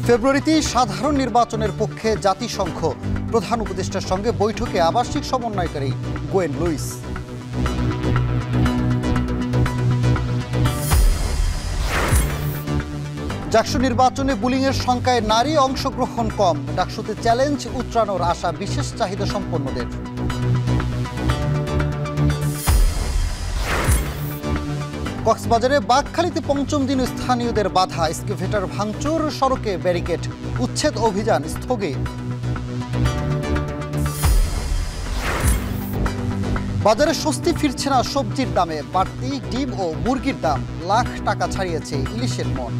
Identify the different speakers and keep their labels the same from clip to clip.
Speaker 1: ফেব্রুয়ারিতে সাধারণ নির্বাচনের পক্ষে জাতিসংঘ প্রধান উপদেষ্টার সঙ্গে বৈঠকে আবাসিক সমন্বয়কারী গোয়েন লুইস। ডাকসু নির্বাচনে বুলিংয়ের সংখ্যায় নারী অংশগ্রহণ কম, ডাকসুতে চ্যালেঞ্জ উতরানোর আশা বিশেষ চাহিদা সম্পন্নদের। কক্সবাজারে বাঘখালীতে পঞ্চম দিন স্থানীয়দের বাধা, এক্সকাভেটর ভাঙচুর, সড়কে ব্যারিকেড, উচ্ছেদ অভিযান স্থগিত। বাজারে স্বস্তি ফিরছে না সবজির দামে, বাড়তি ডিম ও মুরগির দাম, লাখ টাকা ছাড়িয়েছে ইলিশের মন।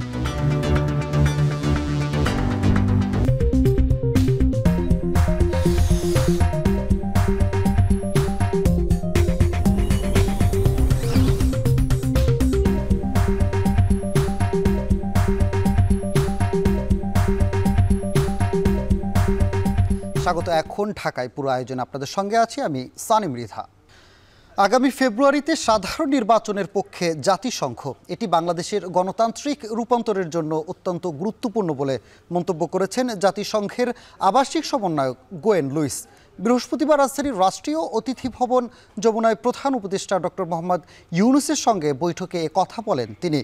Speaker 1: স্বাগত। এখন ঢাকায় পুরো আয়োজন আপনাদের সঙ্গে আছি আমি সানি মৃধা। আগামী ফেব্রুয়ারিতে সাধারণ নির্বাচনের পক্ষে জাতিসংঘ এটি বাংলাদেশের গণতান্ত্রিক রূপান্তরের জন্য অত্যন্ত গুরুত্বপূর্ণ বলে মন্তব্য করেছেন জাতিসংঘের আবাসিক সমন্বয়ক গোয়েন লুইস। বৃহস্পতিবার রাজধানীর রাষ্ট্রীয় অতিথি ভবন যমুনায় প্রধান উপদেষ্টা ডক্টর মোহাম্মদ ইউনূসের সঙ্গে বৈঠকে এ কথা বলেন তিনি।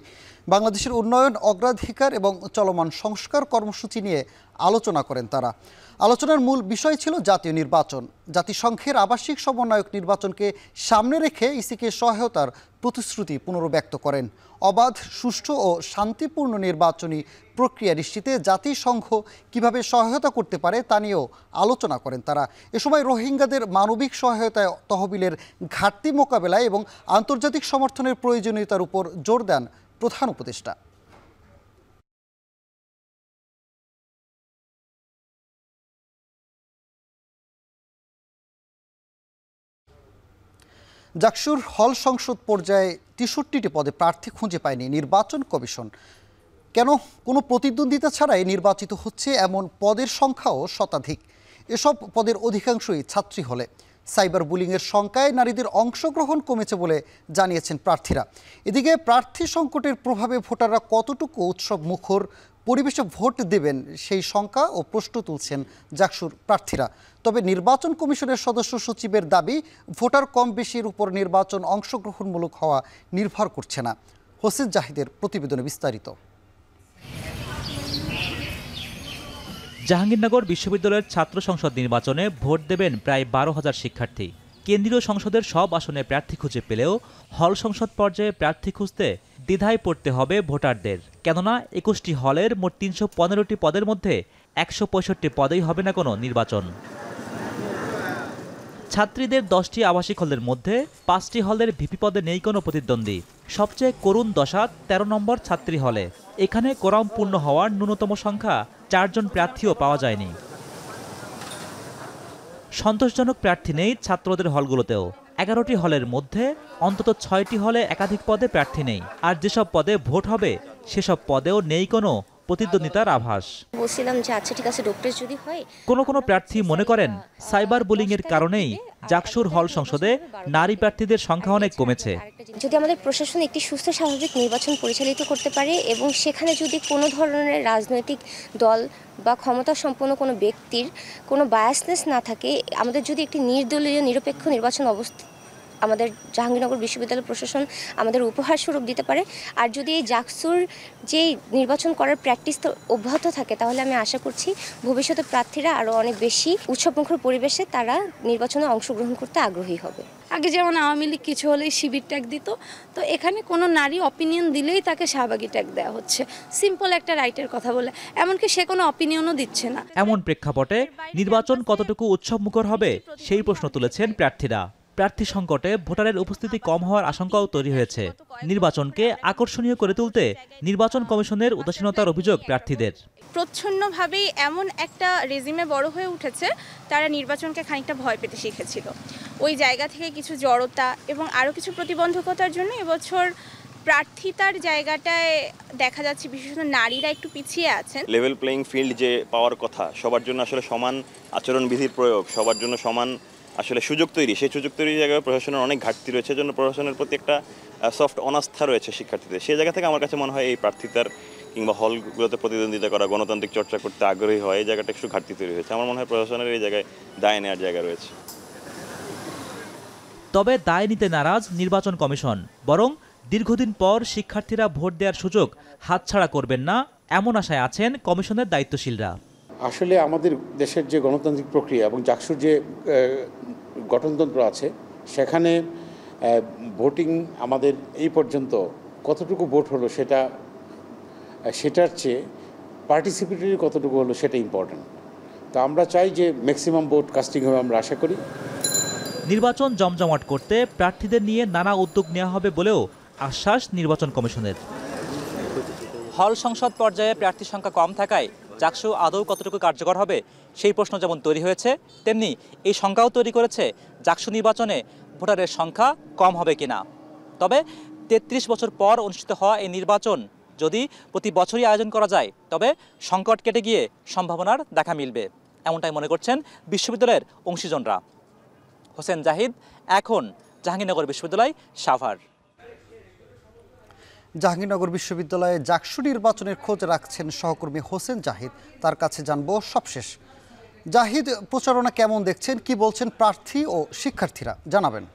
Speaker 1: বাংলাদেশের উন্নয়ন, অগ্রাধিকার এবং চলমান সংস্কার কর্মসূচি নিয়ে আলোচনা করেন তারা। আলোচনার মূল বিষয় ছিল জাতীয় নির্বাচন। জাতিসংঘের আবাসিক সমন্বয়ক নির্বাচনকে সামনে রেখে ইসিকে সহায়তার প্রতিশ্রুতি পুনর্ব্যক্ত করেন। অবাধ, সুষ্ঠু ও শান্তিপূর্ণ নির্বাচনী প্রক্রিয়া নিশ্চিতে জাতিসংঘ কিভাবে সহায়তা করতে পারে তা নিয়েও আলোচনা করেন তারা। এ সময় রোহিঙ্গাদের মানবিক সহায়তায় তহবিলের ঘাটতি মোকাবেলায় এবং আন্তর্জাতিক সমর্থনের প্রয়োজনীয়তার উপর জোর দেন প্রধান উপদেষ্টা। ডাকসুর হল সংসদ পর্যায়ে ৬৩টি পদে প্রার্থী খুঁজে পায়নি নির্বাচন কমিশন। কেন? কোনো প্রতিদ্বন্দ্বিতা ছাড়াই নির্বাচিত হচ্ছে এমন পদের সংখ্যাও শতাধিক। এসব পদের অধিকাংশই ছাত্রী হলে। সাইবার বুলিংয়ের সংখ্যায় নারীদের অংশগ্রহণ কমেছে বলে জানিয়েছেন প্রার্থীরা। এদিকে প্রার্থী সংকটের প্রভাবে ভোটাররা কতটুকু উৎসব মুখর পরিবেশে ভোট দেবেন সেই শঙ্কা ও প্রশ্ন তুলছেন ডাকসুর প্রার্থীরা। তবে নির্বাচন কমিশনের সদস্য সচিবের দাবি, ভোটার কম বেশির উপর নির্বাচন অংশগ্রহণমূলক হওয়া নির্ভর করছে না। হোসেন জাহিদের প্রতিবেদনে বিস্তারিত।
Speaker 2: জাহাঙ্গীরনগর বিশ্ববিদ্যালয়ের ছাত্র সংসদ নির্বাচনে ভোট দেবেন প্রায় ১২,০০০ শিক্ষার্থী। কেন্দ্রীয় সংসদের সব আসনে প্রার্থী খুঁজে পেলেও হল সংসদ পর্যায়ে প্রার্থী খুঁজতে দ্বিধায় পড়তে হবে ভোটারদের। কেননা ২১টি হলের মোট ৩১৫টি পদের মধ্যে ১৬৫ পদেই হবে না কোনো নির্বাচন। ছাত্রীদের 10টি আবাসিক হলের মধ্যে 5টি হলের ভিপি পদে নেই কোনো প্রতিদ্বন্দ্বী। সবচেয়ে করুণ দশা 13 নম্বর ছাত্রী হলে। এখানে কোরাম পূর্ণ হওয়ার ন্যূনতম সংখ্যা 4 জন প্রার্থীও পাওয়া যায়নি। সন্তোষজনক প্রার্থী নেই ছাত্রদের হলগুলোতেও। 11টি হলের মধ্যে অন্তত 6টি হলে একাধিক পদে প্রার্থী নেই। আর যেসব পদে ভোট হবে সেসব পদেও নেই কোনো প্রতিদ্বন্দ্বিতার আভাস।
Speaker 3: বলছিলাম যে আচ্ছা ঠিক আছে, ডক্টর যদি হয়।
Speaker 2: কোনো প্রার্থী মনে করেন সাইবার বুলিংয়ের কারণেই ডাকসুর হল সংসদে নারী প্রার্থীদের সংখ্যা অনেক কমেছে।
Speaker 3: যদি আমাদের প্রশাসন একটি সুস্থ স্বাভাবিক নির্বাচন পরিচালিত করতে পারে এবং সেখানে যদি কোনো ধরনের রাজনৈতিক দল বা ক্ষমতা সম্পন্ন কোনো ব্যক্তির কোনো বায়াসনেস না থাকে, আমাদের যদি একটি নির্দলীয় নিরপেক্ষ নির্বাচন আমাদের জাহাঙ্গীরনগর বিশ্ববিদ্যালয় প্রশাসন আমাদের উপহার স্বরূপ দিতে পারে, আর যদি এই ডাকসুর যে নির্বাচন করার প্র্যাকটিস অব্যাহত থাকে, তাহলে আমি আশা করছি ভবিষ্যতে প্রার্থীরা আরও অনেক বেশি উৎসবমুখর পরিবেশে তারা নির্বাচনে অংশগ্রহণ করতে আগ্রহী হবে।
Speaker 4: আগে যেমন আওয়ামী লীগ কিছু হলেই শিবির ট্যাগ দিত, তো এখানে কোনো নারী অপিনিয়ন দিলেই তাকে শাহবাগী ট্যাগ দেওয়া হচ্ছে, সিম্পল একটা রাইটের কথা বলে, এমনকি সে কোনো অপিনিয়নও দিচ্ছে না।
Speaker 2: এমন প্রেক্ষাপটে নির্বাচন কতটুকু উৎসবমুখর হবে সেই প্রশ্ন তুলেছেন প্রার্থীরা। প্রার্থী সংকটে ভোটারের উপস্থিতি কম হওয়ার আশঙ্কাও তৈরি হয়েছে। নির্বাচনকে আকর্ষণীয় করে তুলতে নির্বাচন কমিশনের উদাসীনতার অভিযোগ প্রার্থীদের।
Speaker 5: প্রচ্ছন্নভাবেই এমন একটা রেজিমে বড় হয়ে উঠেছে, তারা নির্বাচনকে খানিকটা ভয় পেতে শিখেছিল। ওই জায়গা থেকে কিছু জড়তা এবং আরও কিছু প্রতিবন্ধকতার জন্য এবছর প্রার্থিতার জায়গাটায় দেখা যাচ্ছে বিশেষত নারীরা একটু পিছিয়ে আছেন।
Speaker 6: লেভেল প্লেইং ফিল্ড যে পাওয়ার কথা, সবার জন্য আসলে সমান আচরণবিধির প্রয়োগ, সবার জন্য সমান আসলে সুযোগ তৈরি, সেই সুযোগ তৈরির জায়গায় প্রশাসনের অনেক ঘাটতি রয়েছে। জন্য প্রশাসনের প্রতি একটা সফট অনাস্থা রয়েছে শিক্ষার্থীদের। সেই জায়গা থেকে আমার কাছে মনে হয় এই প্রার্থিতার কিংবা হলগুলোতে প্রতিদ্বন্দ্বিতা করা, গণতান্ত্রিক চর্চা করতে আগ্রহী হয়, এই জায়গাটা একটু ঘাটতি তৈরি হয়েছে। আমার মনে হয় প্রশাসনের এই জায়গায় দায় নেওয়ার জায়গা রয়েছে।
Speaker 2: তবে দায় নিতে নারাজ নির্বাচন কমিশন, বরং দীর্ঘদিন পর শিক্ষার্থীরা ভোট দেওয়ার সুযোগ হাতছাড়া করবেন না এমন আশায় আছেন কমিশনের দায়িত্বশীলরা।
Speaker 7: আসলে আমাদের দেশের যে গণতান্ত্রিক প্রক্রিয়া এবং জাকসুর যে গঠনতন্ত্র আছে, সেখানে ভোটিং আমাদের এই পর্যন্ত কতটুকু ভোট হলো সেটার চেয়ে পার্টিসিপেটরি কতটুকু হলো সেটা ইম্পর্ট্যান্ট। তো আমরা চাই যে ম্যাক্সিমাম ভোট কাস্টিং হবে, আমরা আশা করি।
Speaker 2: নির্বাচন জমজমাট করতে প্রার্থীদের নিয়ে নানা উদ্যোগ নেওয়া হবে বলেও আশ্বাস নির্বাচন কমিশনের। হল সংসদ পর্যায়ে প্রার্থীর সংখ্যা কম থাকায় জাকসু আদৌ কতটুকু কার্যকর হবে সেই প্রশ্ন যেমন তৈরি হয়েছে, তেমনি এই সংখ্যাও তৈরি করেছে জাকসু নির্বাচনে ভোটারের সংখ্যা কম হবে কিনা। তবে ৩৩ বছর পর অনুষ্ঠিত হওয়া এই নির্বাচন যদি প্রতি বছরই আয়োজন করা যায়, তবে সংকট কেটে গিয়ে সম্ভাবনার দেখা মিলবে, এমনটাই মনে করছেন বিশ্ববিদ্যালয়ের অংশীজনরা। হোসেন জাহিদ, এখন জাহাঙ্গীরনগর বিশ্ববিদ্যালয়, সাভার।
Speaker 1: জাহাঙ্গীরনগর বিশ্ববিদ্যালয়ে জাকসু নির্বাচনের খোঁজ রাখছেন সহকর্মী হোসেন জাহিদ, তার কাছে জানবো সবশেষ। জাহিদ, প্রচারণা কেমন দেখছেন, কি বলছেন প্রার্থী ও শিক্ষার্থীরা, জানাবেন।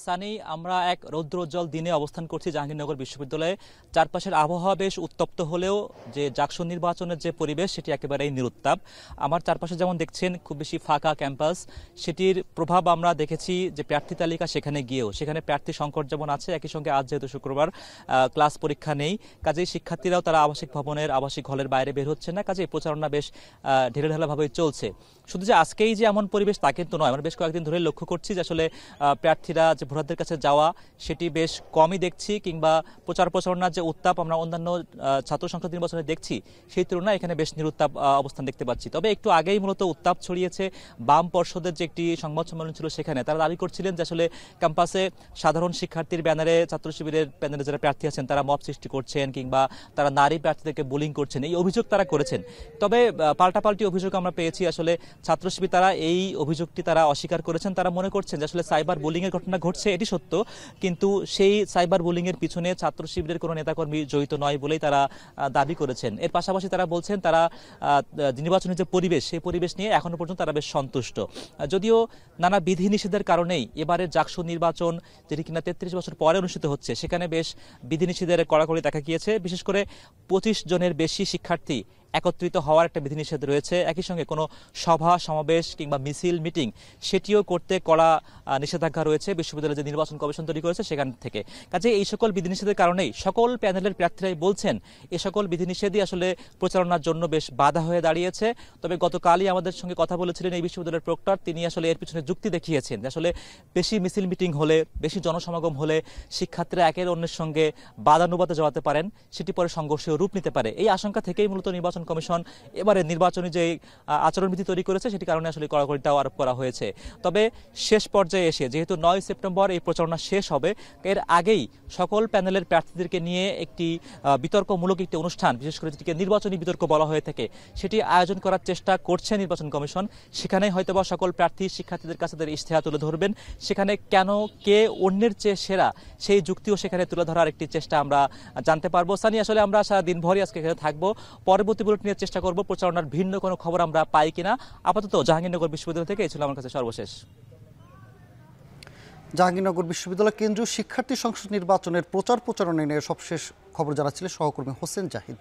Speaker 2: সানি, আমরা এক রৌদ্রোজ্জ্বল দিনে অবস্থান করছি জাহাঙ্গীরনগর বিশ্ববিদ্যালয়ে। চারপাশের আবহাওয়া বেশ উত্তপ্ত হলেও যে জাকসু নির্বাচনের যে পরিবেশ সেটি একেবারেই নিরুত্তাপ। আমার চারপাশে যেমন দেখছেন খুব বেশি ফাঁকা ক্যাম্পাস, সেটির প্রভাব আমরা দেখেছি যে প্রার্থী তালিকা সেখানে গিয়েও সেখানে প্রার্থী সংকট যেমন আছে, একই সঙ্গে আজ যেহেতু শুক্রবার ক্লাস পরীক্ষা নেই, কাজেই শিক্ষার্থীরাও তারা আবাসিক ভবনের আবাসিক হলের বাইরে বের হচ্ছে না, কাজেই প্রচারণা বেশ ঢেলে ঢালাভাবেই চলছে। শুধু যে আজকেই যে এমন পরিবেশ তা কিন্তু নয়, আমরা বেশ কয়েকদিন ধরে লক্ষ্য করছি যে আসলে প্রার্থীরা যে ভোটারদের কাছে যাওয়া সেটি বেশ কমই দেখছি, কিংবা প্রচারণার যে উত্তাপ আমরা অন্যান্য ছাত্র সংসদ নির্বাচনে দেখছি সেই তুলনায় এখানে বেশ নিরুত্তাপ অবস্থান দেখতে পাচ্ছি। তবে একটু আগেই মূলত উত্তাপ ছড়িয়েছে বাম পর্ষদের যে একটি সংবাদ সম্মেলন ছিল, সেখানে তারা দাবি করছিলেন যে আসলে ক্যাম্পাসে সাধারণ শিক্ষার্থীর ব্যানারে, ছাত্র শিবিরের ব্যানারে যারা প্রার্থী আছেন তারা মব সৃষ্টি করছেন, কিংবা তারা নারী প্রার্থীদেরকে বুলিং করছেন, এই অভিযোগ তারা করেছেন। তবে পাল্টাপাল্টি অভিযোগ আমরা পেয়েছি, আসলে ছাত্র শিবির তারা এই অভিযোগটি তারা অস্বীকার করেছেন। তারা মনে করছেন যে আসলে সাইবার বুলিং এর ঘটনা ঘটছে, এটি সত্য, কিন্তু সেই সাইবার বুলিং এর পিছনে ছাত্র শিবিরের কোনো নেতাকর্মী জড়িত নয় বলেই তারা দাবি করেছেন। এর পাশাপাশি তারা বলছেন তারা নির্বাচনের যে পরিবেশ সেই পরিবেশ নিয়ে এখনো পর্যন্ত তারা বেশ সন্তুষ্ট, যদিও নানা বিধিনিষেধের কারণেই এবারের জাকসু নির্বাচন যেটি কিনা ৩৩ বছর পরে অনুষ্ঠিত হচ্ছে, সেখানে বেশ বিধিনিষেধের কড়াকড়ি দেখা গিয়েছে। বিশেষ করে ২৫ জনের বেশি শিক্ষার্থী একত্রিত হওয়ার একটা বিধিনিষেধ রয়েছে। একই সঙ্গে কোনো সভা সমাবেশ কিংবা মিছিল মিটিং সেটিও করতে কড়া নিষেধাজ্ঞা রয়েছে বিশ্ববিদ্যালয়ের যে নির্বাচন কমিশন তৈরি করেছে সেখান থেকে। কাজে এই সকল বিধিনিষেধের কারণেই সকল প্যানেলের প্রার্থীরাই বলছেন এ সকল বিধিনিষেধই আসলে প্রচারণার জন্য বেশ বাধা হয়ে দাঁড়িয়েছে। তবে গতকালই আমাদের সঙ্গে কথা বলেছিলেন এই বিশ্ববিদ্যালয়ের প্রক্টর, তিনি আসলে এর পিছনে যুক্তি দেখিয়েছেন যে আসলে বেশি মিছিল মিটিং হলে, বেশি জনসমাগম হলে শিক্ষার্থীরা একের অন্যের সঙ্গে বাদানুবাদে জড়াতে পারেন, সেটি পরে সংঘর্ষের রূপ নিতে পারে। এই আশঙ্কা থেকেই মূলত নির্বাচন কমিশন এবারে নির্বাচনী যে আচরণবিধি তৈরি করেছে সেটি কারণে আসলে কড়াকড়িটাও আরোপ করা হয়েছে। তবে শেষ পর্যায়ে এসে যেহেতু ৯ সেপ্টেম্বর এই প্রচারণা শেষ হবে, এর আগেই সকল প্যানেলের প্রার্থীদেরকে নিয়ে একটি বিতর্কমূলক একটি অনুষ্ঠান, বিশেষ করে যেটিকে নির্বাচনী বিতর্ক বলা হয়ে থাকে, সেটি আয়োজন করার চেষ্টা করছে নির্বাচন কমিশন। সেখানে হয়তোবা সকল প্রার্থী শিক্ষার্থীদের কাছে তাদের ইশতেহার তুলে ধরবেন, সেখানে কেন কে অন্যের চেয়ে সেরা সেই যুক্তিও সেখানে তুলে ধরার একটি চেষ্টা আমরা জানতে পারবো। সানি, আসলে আমরা সারা দিনভরই আজকে এখানে থাকবো, পরবর্তী বুলেটিন নিয়ে চেষ্টা করব প্রচারণার ভিন্ন কোনো খবর আমরা পাই কিনা। আপাতত জাহাঙ্গীরনগর বিশ্ববিদ্যালয় থেকে এই ছিল আমার কাছে সর্বশেষ।
Speaker 1: জাহাঙ্গীরনগর বিশ্ববিদ্যালয় কেন্দ্রীয় শিক্ষার্থী সংসদ নির্বাচনের প্রচারণা নিয়ে সবশেষ খবর জানাচ্ছিলেন সহকর্মী হোসেন জাহিদ।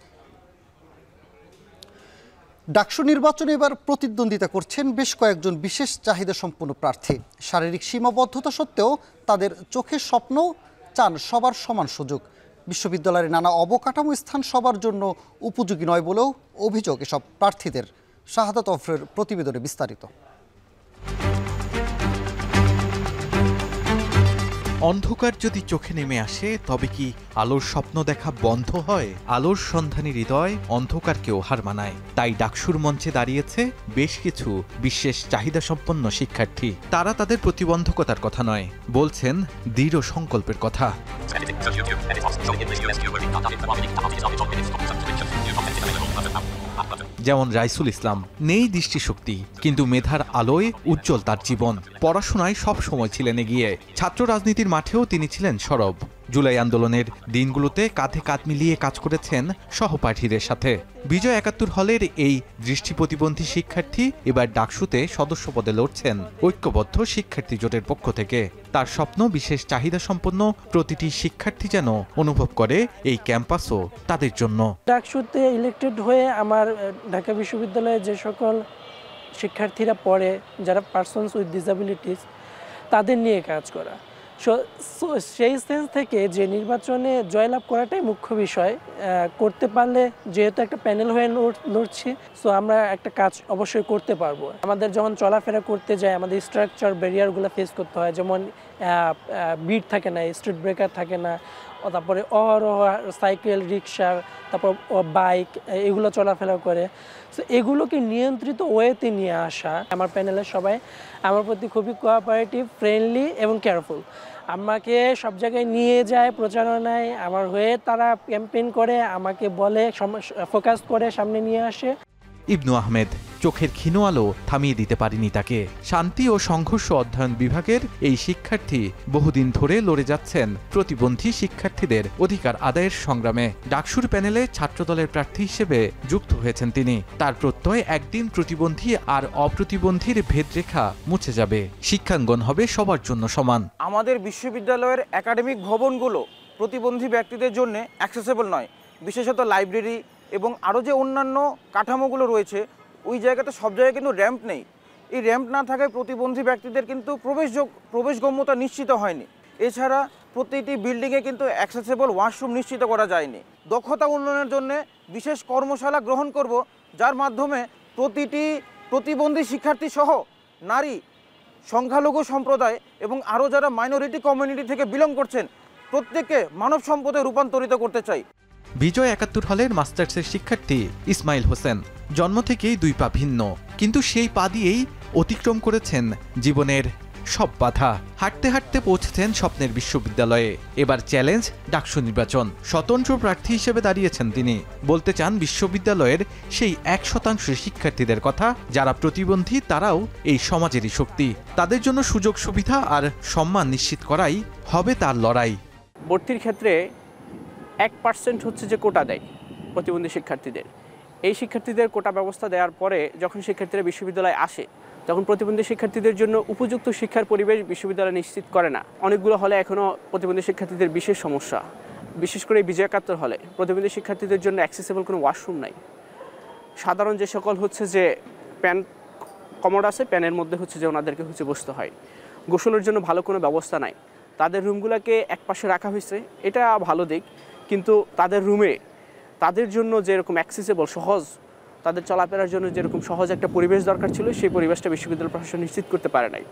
Speaker 1: ডাকসু নির্বাচনে এবার প্রতিদ্বন্দ্বিতা করছেন বেশ কয়েকজন বিশেষ চাহিদা সম্পন্ন প্রার্থী। শারীরিক সীমাবদ্ধতা সত্ত্বেও তাদের চোখের স্বপ্ন চান সবার সমান সুযোগ। বিশ্ববিদ্যালয়ের নানা অবকাঠামো স্থান সবার জন্য উপযোগী নয় বলেও অভিযোগ এসব প্রার্থীদের। শাহাদাত অফরের প্রতিবেদনে বিস্তারিত।
Speaker 8: অন্ধকার যদি চোখে নেমে আসে তবে কি আলোর স্বপ্ন দেখা বন্ধ হয়? আলোর সন্ধানী হৃদয় অন্ধকারকেও হার মানায়। তাই ডাকসুর মঞ্চে দাঁড়িয়েছে বেশ কিছু বিশেষ চাহিদা সম্পন্ন শিক্ষার্থী। তারা তাদের প্রতিবন্ধকতার কথা নয়, বলছেন দৃঢ় সংকল্পের কথা। যেমন রাইসুল ইসলাম, নেই দৃষ্টিশক্তি কিন্তু মেধার আলোয় উজ্জ্বল তার জীবন। পড়াশোনায় সব সময় ছিলেন এগিয়ে। ছাত্র রাজনীতির মাঠেও তিনি ছিলেন সরব। জুলাই আন্দোলনের দিনগুলোতে কাঁধে কাঁধ মিলিয়ে কাজ করেছেন সহপাঠীদের সাথে। বিজয় ৭১ হলের এই দৃষ্টি প্রতিবন্ধী শিক্ষার্থী এবার ডাকসুতে সদস্য পদে লড়ছেন ঐক্যবদ্ধ শিক্ষার্থী জোটের পক্ষ থেকে। তার স্বপ্ন বিশেষ চাহিদা সম্পন্ন প্রতিটি শিক্ষার্থী যেন অনুভব করে এই ক্যাম্পাসও তাদের জন্য।
Speaker 9: ডাকসুতে ইলেক্টেড হয়ে আমার ঢাকা বিশ্ববিদ্যালয়ে যে সকল শিক্ষার্থীরা পড়ে, যারা পার্সনস উইথ ডিসএবিলিটিস, তাদের নিয়ে কাজ করা। সেই সেন্স থেকে যে নির্বাচনে জয়লাভ করাটাই মুখ্য বিষয়। করতে পারলে, যেহেতু একটা প্যানেল হয়ে লড়ছি, সো আমরা একটা কাজ অবশ্যই করতে পারবো। আমাদের যখন চলাফেরা করতে যাই, আমাদের স্ট্রাকচার ব্যারিয়ারগুলো ফেস করতে হয়। যেমন বিট থাকে না, স্ট্রিট ব্রেকার থাকে না, তারপরে অহরহ সাইকেল, রিক্সা, তারপর বাইক, এগুলো চলাফেরা করে। সো এগুলোকে নিয়ন্ত্রিত ওয়েতে নিয়ে আসা। আমার প্যানেলের সবাই আমার প্রতি খুবই কোঅপারেটিভ, ফ্রেন্ডলি এবং কেয়ারফুল। আমাকে সব জায়গায় নিয়ে যায় প্রচারণায়, আমার হয়ে তারা ক্যাম্পেইন করে, আমাকে বলে, ফোকাস করে সামনে নিয়ে আসে।
Speaker 8: ইবনু আহমেদ চোখের ক্ষীণ আলো থামিয়ে দিতে পারেনি তাকে। শান্তি ও সংঘর্ষ অধ্যয়ন বিভাগের এই শিক্ষার্থী বহুদিন ধরে লড়ে যাচ্ছেন প্রতিবন্ধী শিক্ষার্থীদের অধিকার আদায়ের সংগ্রামে। ডাকসুর প্যানেলে ছাত্রদলের প্রার্থী হিসেবে যুক্ত হয়েছেন তিনি। তার প্রত্যয় একদিন প্রতিবন্ধী আর অপ্রতিবন্ধীর ভেদরেখা মুছে যাবে, শিক্ষাঙ্গন হবে সবার জন্য সমান।
Speaker 10: আমাদের বিশ্ববিদ্যালয়ের একাডেমিক ভবনগুলো প্রতিবন্ধী ব্যক্তিদের জন্য অ্যাক্সেসেবল নয়, বিশেষত লাইব্রেরি এবং আরও যে অন্যান্য কাঠামোগুলো রয়েছে, ওই জায়গাতে সব জায়গায় কিন্তু র্যাম্প নেই। এই র্যাম্প না থাকায় প্রতিবন্ধী ব্যক্তিদের কিন্তু প্রবেশগম্যতা নিশ্চিত হয়নি। এছাড়া প্রতিটি বিল্ডিংয়ে কিন্তু অ্যাক্সেসেবল ওয়াশরুম নিশ্চিত করা যায়নি। দক্ষতা উন্নয়নের জন্য বিশেষ কর্মশালা গ্রহণ করব, যার মাধ্যমে প্রতিটি প্রতিবন্ধী শিক্ষার্থী সহ নারী, সংখ্যালঘু সম্প্রদায় এবং আরও যারা মাইনরিটি কমিউনিটি থেকে বিলং করছেন, প্রত্যেককে মানব সম্পদে রূপান্তরিত করতে চাই।
Speaker 8: বিজয় ৭১ হলের মাস্টার্সের শিক্ষার্থী ইসমাইল হোসেন জন্ম থেকেই দুই পা ভিন্ন, কিন্তু সেই পা দিয়েই অতিক্রম করেছেন জীবনের সব বাধা। হাঁটতে হাঁটতে পৌঁছেছেন স্বপ্নের বিশ্ববিদ্যালয়ে। এবার চ্যালেঞ্জ ডাকসু নির্বাচন। স্বতন্ত্র প্রার্থী হিসেবে দাঁড়িয়েছেন তিনি। বলতে চান বিশ্ববিদ্যালয়ের সেই ১% শিক্ষার্থীদের কথা যারা প্রতিবন্ধী, তারাও এই সমাজেরই শক্তি। তাদের জন্য সুযোগ সুবিধা আর সম্মান নিশ্চিত করাই হবে তার লড়াই।
Speaker 11: ভর্তির ক্ষেত্রে 1% হচ্ছে যে কোটা দেয় প্রতিবন্ধী শিক্ষার্থীদের। এই শিক্ষার্থীদের কোটা ব্যবস্থা দেওয়ার পরে যখন শিক্ষার্থীরা বিশ্ববিদ্যালয়ে আসে, তখন প্রতিবন্ধী শিক্ষার্থীদের জন্য উপযুক্ত শিক্ষার পরিবেশ বিশ্ববিদ্যালয় নিশ্চিত করে না। অনেকগুলো হলে এখনও প্রতিবন্ধী শিক্ষার্থীদের বিশেষ সমস্যা, বিশেষ করে বিজয় ৭১ হলে প্রতিবন্ধী শিক্ষার্থীদের জন্য অ্যাক্সেসেবল কোনো ওয়াশরুম নাই। সাধারণ যে সকল হচ্ছে যে প্যান কমোড আছে, প্যানের মধ্যে হচ্ছে যে ওনাদেরকে হচ্ছে বসতে হয়। গোসলের জন্য ভালো কোনো ব্যবস্থা নাই। তাদের রুমগুলোকে একপাশে রাখা হয়েছে, এটা ভালো দিক, কিন্তু তাদের রুমে তাদের জন্য যেরকম অ্যাক্সেসেবল, সহজ, তাদের চলাফেরার জন্য যেরকম সহজ একটা পরিবেশ দরকার ছিল, সেই পরিবেশটা বিশ্ববিদ্যালয় প্রশাসন নিশ্চিত করতে পারে নাই।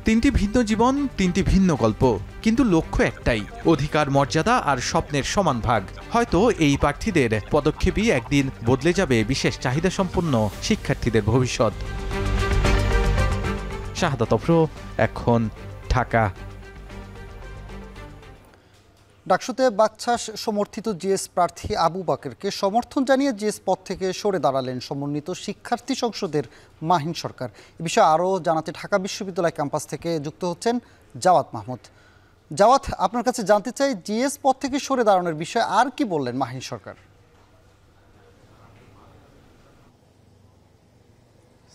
Speaker 8: তিনটি ভিন্ন জীবন, তিনটি ভিন্ন গল্প, কিন্তু লক্ষ্য একটাই, অধিকার, মর্যাদা আর স্বপ্নের সমান ভাগ। হয়তো এই প্রার্থীদের পদক্ষেপই একদিন বদলে যাবে বিশেষ চাহিদা সম্পন্ন শিক্ষার্থীদের ভবিষ্যৎ। শাহাদাত অফরো, এখন ঢাকা।
Speaker 1: ডাকসুতে বাকছাস সমর্থিত জিএস প্রার্থী আবু বাকেরকে সমর্থন জানিয়ে জিএস পদ থেকে সরে দাঁড়ালেন সমন্বিত শিক্ষার্থী সংসদের মাহিন সরকার। এ বিষয়ে আরও জানাতে ঢাকা বিশ্ববিদ্যালয় ক্যাম্পাস থেকে যুক্ত হচ্ছেন জাওয়াত মাহমুদ। জাওয়াত, আপনার কাছে জানতে চাই, জিএস পদ থেকে সরে দাঁড়ানোর বিষয়ে আর কি বললেন মাহিন সরকার?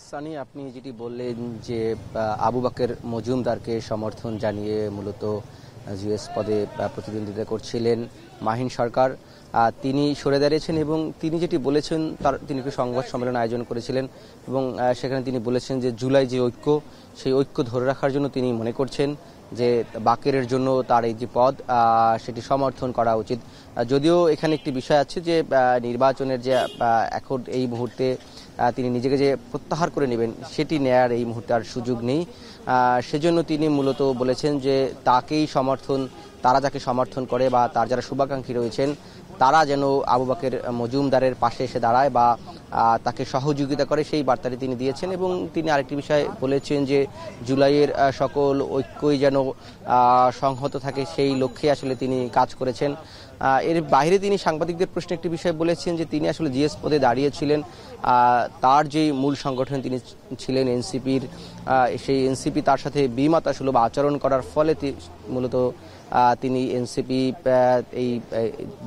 Speaker 12: সানি, আপনি যেটি বললেন যে আবু বাকের মজুমদারকে সমর্থন জানিয়ে মূলত জিএস পদে প্রতিদ্বন্দ্বিতা করছিলেন মাহিন সরকার, তিনি সরে দাঁড়িয়েছেন এবং তিনি যেটি বলেছেন, তিনি একটি সংবাদ সম্মেলন আয়োজন করেছিলেন এবং সেখানে তিনি বলেছেন যে জুলাই যে ঐক্য, সেই ঐক্য ধরে রাখার জন্য তিনি মনে করছেন যে বাকেরের জন্য তার এই যে পদ, সেটি সমর্থন করা উচিত। যদিও এখানে একটি বিষয় আছে যে নির্বাচনের যে এখন এই মুহূর্তে তিনি নিজেকে যে প্রত্যাহার করে নেবেন, সেটি নেয়ার এই মুহূর্তে আর সুযোগ নেই। সেজন্য তিনি মূলত বলেছেন যে তারা যাকে সমর্থন করে বা তার যারা শুভাকাঙ্ক্ষী রয়েছেন তারা যেন আবু বকর মজুমদারের পাশে এসে দাঁড়ায় বা তাকে সহযোগিতা করে, সেই বার্তাটি তিনি দিয়েছেন। এবং তিনি আরেকটি বিষয় বলেছেন যে জুলাইয়ের সকল ঐক্যই যেন সংহত থাকে, সেই লক্ষ্যে আসলে তিনি কাজ করেছেন। এর বাইরে তিনি সাংবাদিকদের প্রশ্নে একটি বিষয় বলেছেন যে তিনি আসলে জিএস পদে দাঁড়িয়েছিলেন, তার যে মূল সংগঠন তিনি ছিলেন এনসিপির, সেই এনসিপি তার সাথে বিমাতাসুলভ আচরণ করার ফলে মূলত তিনি এনসিপি এই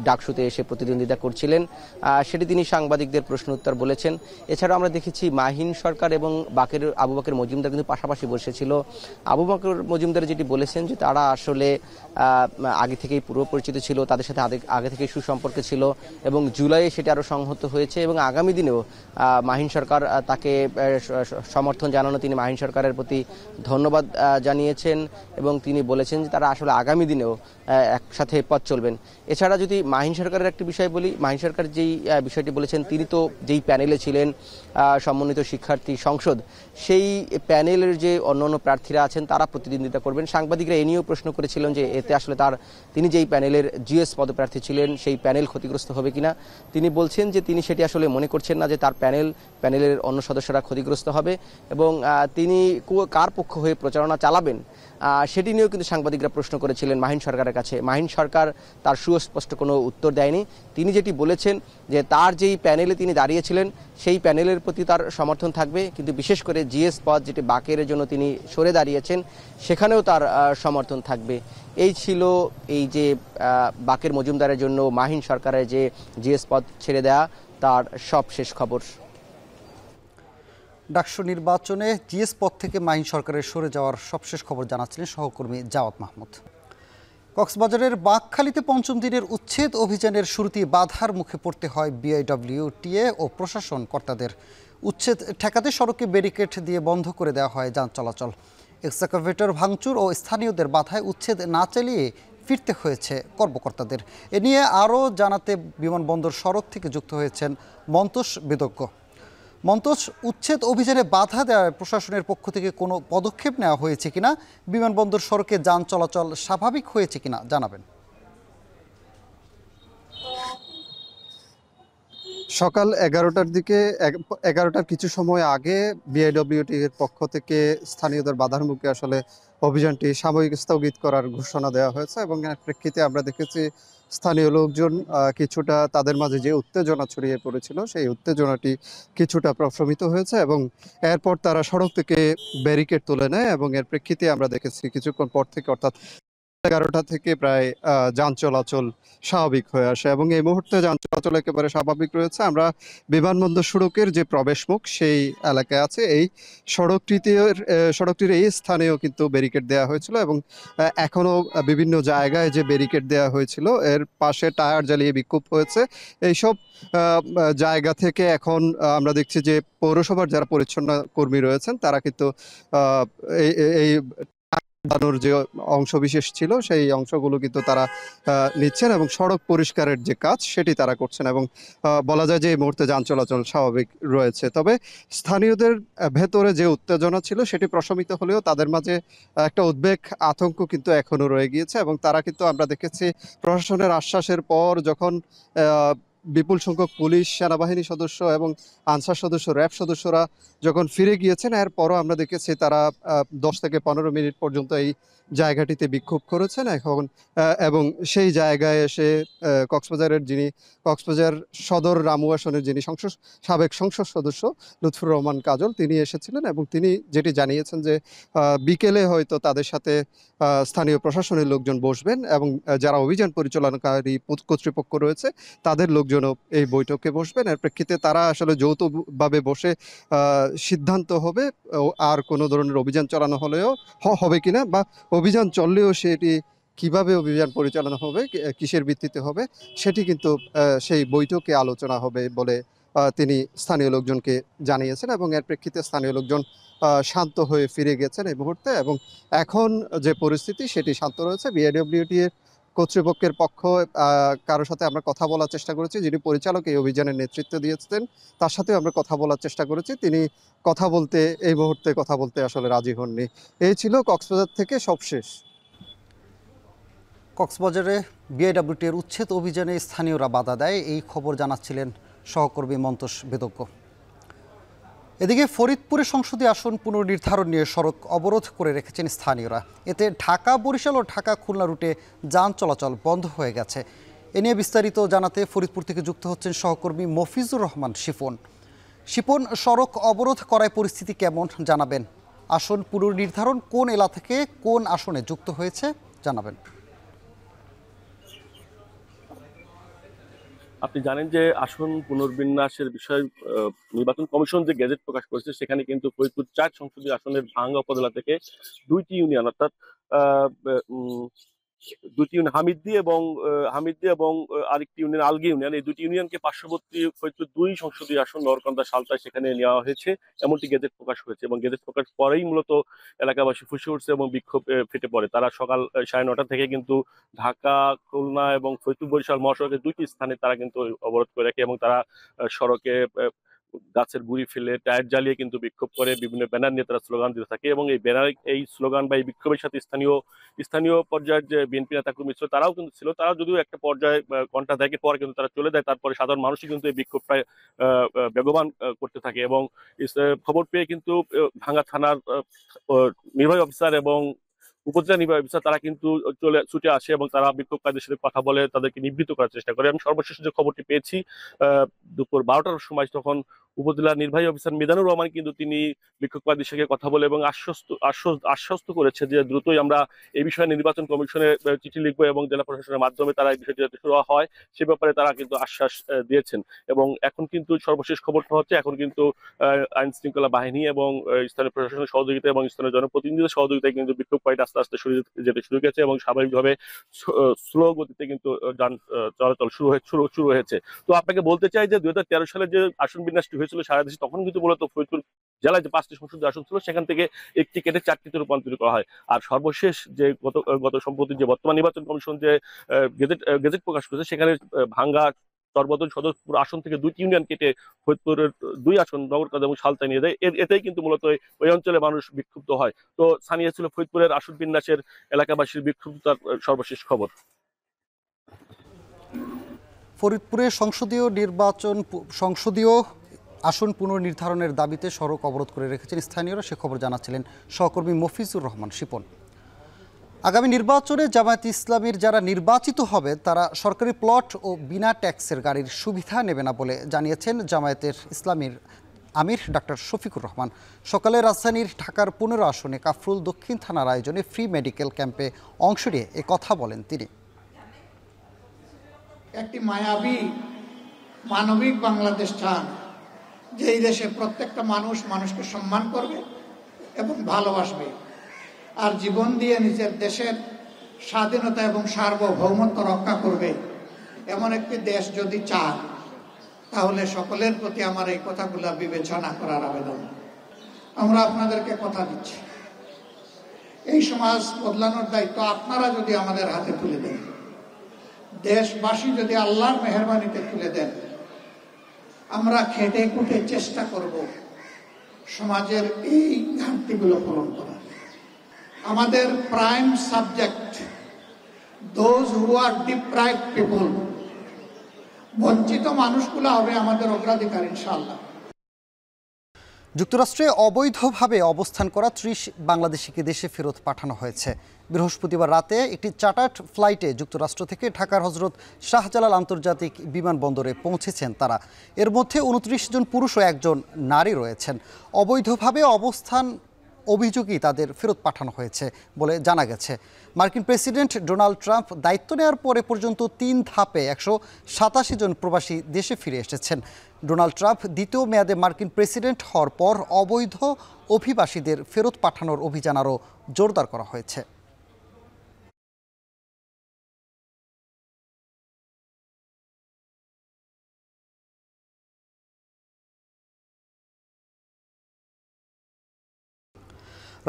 Speaker 12: ডাকসুতে এসে প্রতিদ্বন্দ্বিতা করছিলেন, সেটি তিনি সাংবাদিকদের প্রশ্ন উত্তর বলেছেন। এছাড়াও আমরা দেখেছি মাহিন সরকার এবং আবু বকর মজুমদার কিন্তু পাশাপাশি বসেছিল। আবু বকর মজুমদার যেটি বলেছেন যে তারা আসলে আগে থেকেই পূর্ব পরিচিত ছিল, তাদের সাথে আগে থেকেই সুসম্পর্ক ছিল এবং জুলাইয়ে সেটি আরও সংহত হয়েছে এবং আগামী দিনেও মাহিন সরকার তাকে সমর্থন জানানো, তিনি মাহিন সরকারের প্রতি ধন্যবাদ জানিয়েছেন এবং তিনি বলেছেন যে তারা আসলে আগামী দিনেও একসাথে পথ চলবেন। এছাড়া যদি মাহিন সরকারের একটি বিষয় বলি, মাহিন সরকার যেই বিষয়টি বলেছেন, তিনি তো যেই প্যানেলে ছিলেন সমন্বিত শিক্ষার্থী সংসদ, সেই প্যানেলের যে অন্যান্য প্রার্থীরা আছেন তারা প্রতিদ্বন্দ্বিতা করবেন। সাংবাদিকরা এ নিয়েও প্রশ্ন করেছিলেন যে এতে আসলে তিনি যেই প্যানেলের জিএস পদপ্রার্থী ছিলেন সেই প্যানেল ক্ষতিগ্রস্ত হবে কিনা। তিনি বলছেন যে তিনি সেটি আসলে মনে করছেন না যে তার প্যানেলের অন্য সদস্যরা ক্ষতিগ্রস্ত হবে এবং তিনি কার পক্ষ হয়ে প্রচারণা চালাবেন সেটি নিয়েও কিন্তু সাংবাদিকরা প্রশ্ন করেছিলেন মাহিন সরকারের কাছে। মাহিন সরকার তার সুস্পষ্ট কোনো উত্তর দেয়নি। তিনি যেটি বলেছেন যে তার যেই প্যানেলে তিনি দাঁড়িয়েছিলেন সেই প্যানেলের প্রতি তার সমর্থন থাকবে, কিন্তু বিশেষ করে জিএস পদ যেটি বাকের জন্য তিনি সরে দাঁড়িয়েছেন সেখানেও তার সমর্থন থাকবে। এই ছিল এই যে বাকের মজুমদারের জন্য মাহিন সরকারের যে জিএস পদ ছেড়ে দেয়া তার সব শেষ খবর।
Speaker 1: ডাকসু নির্বাচনে জিএস পদ থেকে মাহিন সরকারের সরে যাওয়ার সবশেষ খবর জানাচ্ছিলেন সহকর্মী জাওয়াত মাহমুদ। কক্সবাজারের বাঁকখালীতে পঞ্চম দিনের উচ্ছেদ অভিযানের শুরুতেই বাধার মুখে পড়তে হয় বিআইডব্লিউটিএ ও প্রশাসন কর্তাদের। উচ্ছেদ ঠেকাতে সড়কে ব্যারিকেড দিয়ে বন্ধ করে দেওয়া হয় যান চলাচল। এক্সকাভেটর ভাঙচুর ও স্থানীয়দের বাধায় উচ্ছেদ না চালিয়ে ফিরতে হয়েছে কর্মকর্তাদের। এ নিয়ে আরও জানাতে বিমানবন্দর সড়ক থেকে যুক্ত হয়েছেন মন্তোষ বিদজ্ঞ। মন্তোষ, উচ্ছেদ অভিযানে বাধা দেওয়ায় প্রশাসনের পক্ষ থেকে কোনো পদক্ষেপ নেওয়া হয়েছে কিনা, বিমানবন্দর সড়কে যান চলাচল স্বাভাবিক হয়েছে কিনা জানাবেন।
Speaker 13: সকাল 11টার দিকে 11টার কিছু সময় আগে বিআইডব্লিউটি এর পক্ষ থেকে স্থানীয়দের বাধার মুখে আসলে অভিযানটি সাময়িক স্থগিত করার ঘোষণা দেওয়া হয়েছে এবং এর প্রেক্ষিতে আমরা দেখেছি স্থানীয় লোকজন কিছুটা তাদের মাঝে যে উত্তেজনা ছড়িয়ে পড়েছিল সেই উত্তেজনাটি কিছুটা প্রশমিত হয়েছে এবং এরপর তারা সড়ক থেকে ব্যারিকেড তুলে নেয় এবং এর প্রেক্ষিতে আমরা দেখেছি কিছুক্ষণ পর থেকে অর্থাৎ 11টা থেকে প্রায় যান চলাচল স্বাভাবিক হয়ে আসে এবং এই মুহূর্তে যান চলাচল একেবারে স্বাভাবিক রয়েছে। আমরা বিমানবন্দর সড়কের যে প্রবেশমুখ সেই এলাকায় আছে, এই সড়কটির এই স্থানেও কিন্তু ব্যারিকেড দেওয়া হয়েছিল এবং এখনো বিভিন্ন জায়গায় যে ব্যারিকেড দেওয়া হয়েছিল এর পাশে টায়ার জ্বালিয়ে বিক্ষোভ হয়েছে। এইসব জায়গা থেকে এখন আমরা দেখছি যে পৌরসভার যারা পরিচ্ছন্ন কর্মী রয়েছেন তারা কিন্তু এই যে অংশবিশেষ ছিল সেই অংশগুলো কিন্তু তারা নিচ্ছেন এবং সড়ক পরিষ্কারের যে কাজ সেটি তারা করছেন এবং বলা যায় যে এই মুহূর্তে যান চলাচল স্বাভাবিক রয়েছে। তবে স্থানীয়দের ভেতরে যে উত্তেজনা ছিল সেটি প্রশমিত হলেও তাদের মাঝে একটা উদ্বেগ আতঙ্ক কিন্তু এখনো রয়ে গিয়েছে এবং তারা কিন্তু আমরা দেখেছি প্রশাসনের আশ্বাসের পর যখন বিপুল সংখ্যক পুলিশ, সেনাবাহিনী সদস্য এবং আনসার সদস্য, র্যাব সদস্যরা যখন ফিরে গিয়েছেন এরপরও আমরা দেখেছি তারা 10 থেকে 15 মিনিট পর্যন্ত এই জায়গাটিতে বিক্ষোভ করেছেন এবং সেই জায়গায় এসে কক্সবাজার সদর রামু আসনের যিনি সাবেক সংসদ সদস্য লুৎফুর রহমান কাজল তিনি এসেছিলেন এবং তিনি যেটি জানিয়েছেন যে বিকেলে হয়তো তাদের সাথে স্থানীয় প্রশাসনের লোকজন বসবেন এবং যারা অভিযান পরিচালনাকারী কর্তৃপক্ষ রয়েছে তাদের লোকজনও এই বৈঠকে বসবেন। এর প্রেক্ষিতে তারা আসলে যৌথভাবে বসে সিদ্ধান্ত হবে আর কোনো ধরনের অভিযান চালানো হবে কিনা বা অভিযান চললেও সেটি কিভাবে অভিযান পরিচালনা হবে, কিসের ভিত্তিতে হবে সেটি কিন্তু সেই বৈঠকে আলোচনা হবে বলে তিনি স্থানীয় লোকজনকে জানিয়েছেন এবং এর প্রেক্ষিতে স্থানীয় লোকজন শান্ত হয়ে ফিরে গেছেন এই মুহূর্তে এবং এখন যে পরিস্থিতি সেটি শান্ত রয়েছে। বিআইডব্লিউটি এর কর্তৃপক্ষের পক্ষ কারোর সাথে আমরা কথা বলার চেষ্টা করেছি, যিনি পরিচালক এই অভিযানের নেতৃত্ব দিয়েছেন তার সাথেও আমরা কথা বলার চেষ্টা করেছি। তিনি এই মুহূর্তে কথা বলতে আসলে রাজি হননি। এই ছিল কক্সবাজার থেকে সবশেষ।
Speaker 1: কক্সবাজারে বিআইডব্লিউটির উচ্ছেদ অভিযানে স্থানীয়রা বাধা দেয়, এই খবর জানাচ্ছিলেন সহকর্মী মন্তোষ বেদজ্ঞ। এদিকে ফরিদপুরে সংসদীয় আসন পুনর্নির্ধারণ নিয়ে সড়ক অবরোধ করে রেখেছেন স্থানীয়রা। এতে ঢাকা বরিশাল ও ঢাকা খুলনা রুটে যান চলাচল বন্ধ হয়ে গেছে। এ নিয়ে বিস্তারিত জানাতে ফরিদপুর থেকে যুক্ত হচ্ছেন সহকর্মী মফিজুর রহমান শিপন। শিপন, সড়ক অবরোধ করায় পরিস্থিতি কেমন জানাবেন? আসন পুনর্নির্ধারণ কোন এলাকা থেকে কোন আসনে যুক্ত হয়েছে জানাবেন।
Speaker 14: আপনি জানেন যে আসন পুনর্বিন্যাসের বিষয়ে নির্বাচন কমিশন যে গেজেট প্রকাশ করেছে সেখানে কিন্তু ফরিদপুর ৪ সংসদীয় আসনের ভাঙ্গা উপজেলা থেকে ২টি ইউনিয়ন অর্থাৎ দুটি ইউনিয়ন হামিদদি এবং আরেকটি ইউনিয়ন আলগি ইউনিয়ন, এই দুটি ইউনিয়নকে পার্শ্ববর্তী ফরিদপুর ২ সংসদীয় আসন নরকান্দা সালতায় সেখানে নেওয়া হয়েছে এমনটি গেজেট প্রকাশ হয়েছে। এবং গেজেট প্রকাশ পরেই মূলত এলাকাবাসী ফুঁসে উঠছে এবং বিক্ষোভ ফেটে পড়ে। তারা সকাল ৯:৩০ থেকে কিন্তু ঢাকা, খুলনা এবং ফরিদপুর বরিশাল মহাসড়কের ২টি স্থানে তারা কিন্তু অবরোধ করে রাখে এবং তারা সড়কে গাছের গুঁড়ি ফেলে টায়ার জ্বালিয়ে কিন্তু বিক্ষোভ করে, বিভিন্ন ব্যানার নিয়ে তারা স্লোগান দিতে থাকে। এবং এই স্লোগান বা এই বিক্ষোভের সাথে স্থানীয় পর্যায়ের যে বিএনপি নেতাকর্মী ছিল তারাও কিন্তু ছিল। তারা যদিও একটা পর্যায়ে ঘন্টা দেড়েক পর কিন্তু তারা চলে যায়, তারপরে সাধারণ মানুষই কিন্তু এই বিক্ষোভটা বেগবান করতে থাকে। এবং খবর পেয়ে কিন্তু ভাঙ্গা থানার নির্বাহী অফিসার এবং উপজেলা নির্বাহী অফিসার তারা কিন্তু ছুটে আসে এবং তারা বিক্ষোভকারীদের সাথে কথা বলে তাদেরকে নিবৃত্ত করার চেষ্টা করে। আমি সর্বশেষ যে খবরটি পেয়েছি দুপুর ১২টার সময়, তখন উপজেলা নির্বাহী অফিসার মিজানুর রহমান কিন্তু তিনি বিক্ষোভকারীদের সঙ্গে কথা বলে এবং আশ্বস্ত করেছে যে দ্রুতই আমরা এই বিষয়ে নির্বাচন কমিশনে চিঠি লিখবো এবং জেলা প্রশাসনের মাধ্যমে তারা এই বিষয়টি যাতে শুরু হয় সে ব্যাপারে তারা কিন্তু আশ্বাস দিয়েছেন। এবং এখন কিন্তু সর্বশেষ খবরটা হচ্ছে এখন কিন্তু আইন শৃঙ্খলা বাহিনী এবং স্থানীয় প্রশাসনের সহযোগিতা এবং স্থানীয় জনপ্রতিনিধিদের সহযোগিতায় কিন্তু বিক্ষোভকারীরা আস্তে আস্তে যেতে শুরু করেছে এবং স্বাভাবিকভাবে স্লো গতিতে কিন্তু যান চলাচল শুরু হয়েছে। তো আপনাকে বলতে চাই যে ২০১৩ সালে যে আসন বিন্যাসটি হয়েছিল সারা দেশে, তখন কিন্তু মূলত ফরিদপুর জেলায় যে ৫টি সংসদীয় আসন ছিল সেখান থেকে একটি কেটে ৪টিতে রূপান্তরিত করা হয়। আর সর্বশেষ যে গত সম্প্রতি যে বর্তমান নির্বাচন কমিশন যে গেজেট প্রকাশ করেছে সেখানে ভাঙ্গা, চরবদল, সদরপুর আসন থেকে ২টি ইউনিয়ন কেটে ফরিদপুরের ২ আসন নগরকান্দা এবং সালতায় নিয়ে দেয়। এতেই কিন্তু মূলত ওই অঞ্চলে মানুষ বিক্ষুব্ধ হয়। তো স্থানীয় ছিল ফরিদপুরের আসন বিন্যাসের এলাকাবাসীর বিক্ষুব্ধতার সর্বশেষ খবর।
Speaker 1: ফরিদপুরে সংসদীয় আসন পুনর্নির্ধারণের দাবিতে সড়ক অবরোধ করে রেখেছেন স্থানীয়রা, সে খবর জানাচ্ছিলেন সহকর্মী মফিজুর রহমান শিপন। আগামী নির্বাচনে জামায়াতে ইসলামীর যারা নির্বাচিত হবে তারা সরকারি প্লট ও বিনা ট্যাক্সের গাড়ির সুবিধা নেবে না বলে জানিয়েছেন জামায়াতের ইসলামীর আমির ডাক্তার শফিকুর রহমান। সকালে রাজধানীর ঢাকার ১৫ আসনে কাফরুল দক্ষিণ থানার আয়োজনে ফ্রি মেডিকেল ক্যাম্পে অংশ নিয়ে এ কথা বলেন তিনি।
Speaker 15: একটি মায়াবী মানবিক বাংলাদেশ চান, যেই দেশে প্রত্যেকটা মানুষ মানুষকে সম্মান করবে এবং ভালোবাসবে, আর জীবন দিয়ে নিজের দেশের স্বাধীনতা এবং সার্বভৌমত্ব রক্ষা করবে, এমন একটি দেশ যদি চান তাহলে সকলের প্রতি আমার এই কথাগুলো বিবেচনা করার আবেদন। আমরা আপনাদেরকে কথা দিচ্ছি, এই সমাজ বদলানোর দায়িত্ব আপনারা যদি আমাদের হাতে তুলে দেন, দেশবাসী যদি আল্লাহর মেহেরবানিতে তুলে দেন, আমরা খেটে খুঁটে চেষ্টা করব সমাজের এই ঘাটতিগুলো পূরণ করা। আমাদের prime subject those who are deprived people, বঞ্চিত মানুষগুলো হবে আমাদের অগ্রাধিকার ইনশাআল্লাহ।
Speaker 1: যুক্তরাষ্ট্রে অবৈধভাবে অবস্থান করা ৩০ বাংলাদেশিকে দেশে ফেরত পাঠানো হয়েছে। বৃহস্পতিবার রাতে একটি চার্টার্ড ফ্লাইটে যুক্তরাষ্ট্র থেকে ঢাকার হজরত শাহজালাল আন্তর্জাতিক বিমানবন্দরে পৌঁছেছেন তারা। এর মধ্যে ২৯ জন পুরুষ ও ১ জন নারী রয়েছেন। অবৈধভাবে অবস্থান অভিযোগই তাদের ফেরত পাঠানো হয়েছে বলে জানা গেছে। মার্কিন প্রেসিডেন্ট ডোনাল্ড ট্রাম্প দায়িত্ব নেওয়ার পরে পর্যন্ত ৩ ধাপে ১৮৭ জন প্রবাসী দেশে ফিরে এসেছেন। ডোনাল্ড ট্রাম্প দ্বিতীয় মেয়াদে মার্কিন প্রেসিডেন্ট হওয়ার পর অবৈধ অভিবাসীদের ফেরত পাঠানোর অভিযান আরও জোরদার করা হয়েছে।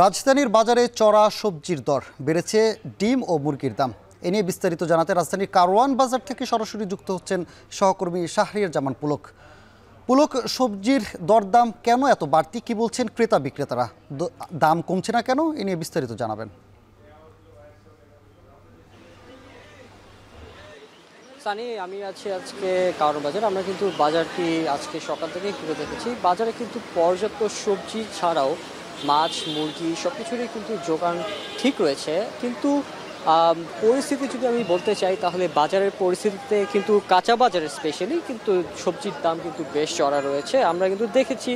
Speaker 1: রাজধানীর বাজারে চড়া সবজির দর বেড়েছে, ডিম ও মুরগির দাম। এ নিয়ে বিস্তারিত জানাতে রাজধানীর কারওয়ান বাজার থেকে সরাসরি যুক্ত হচ্ছেন সহকর্মী শাহরিয়ার জামান পুলক। পুলক, সবজির দরদাম কেন এত বাড়তি, কি বলছেন ক্রেতা বিক্রেতারা, দাম কমছে না কেন, এ নিয়ে বিস্তারিত জানাবেন।
Speaker 16: সানি, আমি আছি আজকে কারওয়ান বাজার। আমরা কিন্তু বাজারটি আজকে সকাল থেকেই ঘুরে দেখেছি। বাজারে কিন্তু পর্যাপ্ত সবজি ছাড়াও মাছ, মুরগি সব কিছুরই কিন্তু যোগান ঠিক রয়েছে, কিন্তু পরিস্থিতি যদি আমি বলতে চাই তাহলে বাজারের পরিস্থিতিতে কিন্তু কাঁচা বাজারের স্পেশালি কিন্তু সবজির দাম কিন্তু বেশ চড়া রয়েছে। আমরা কিন্তু দেখেছি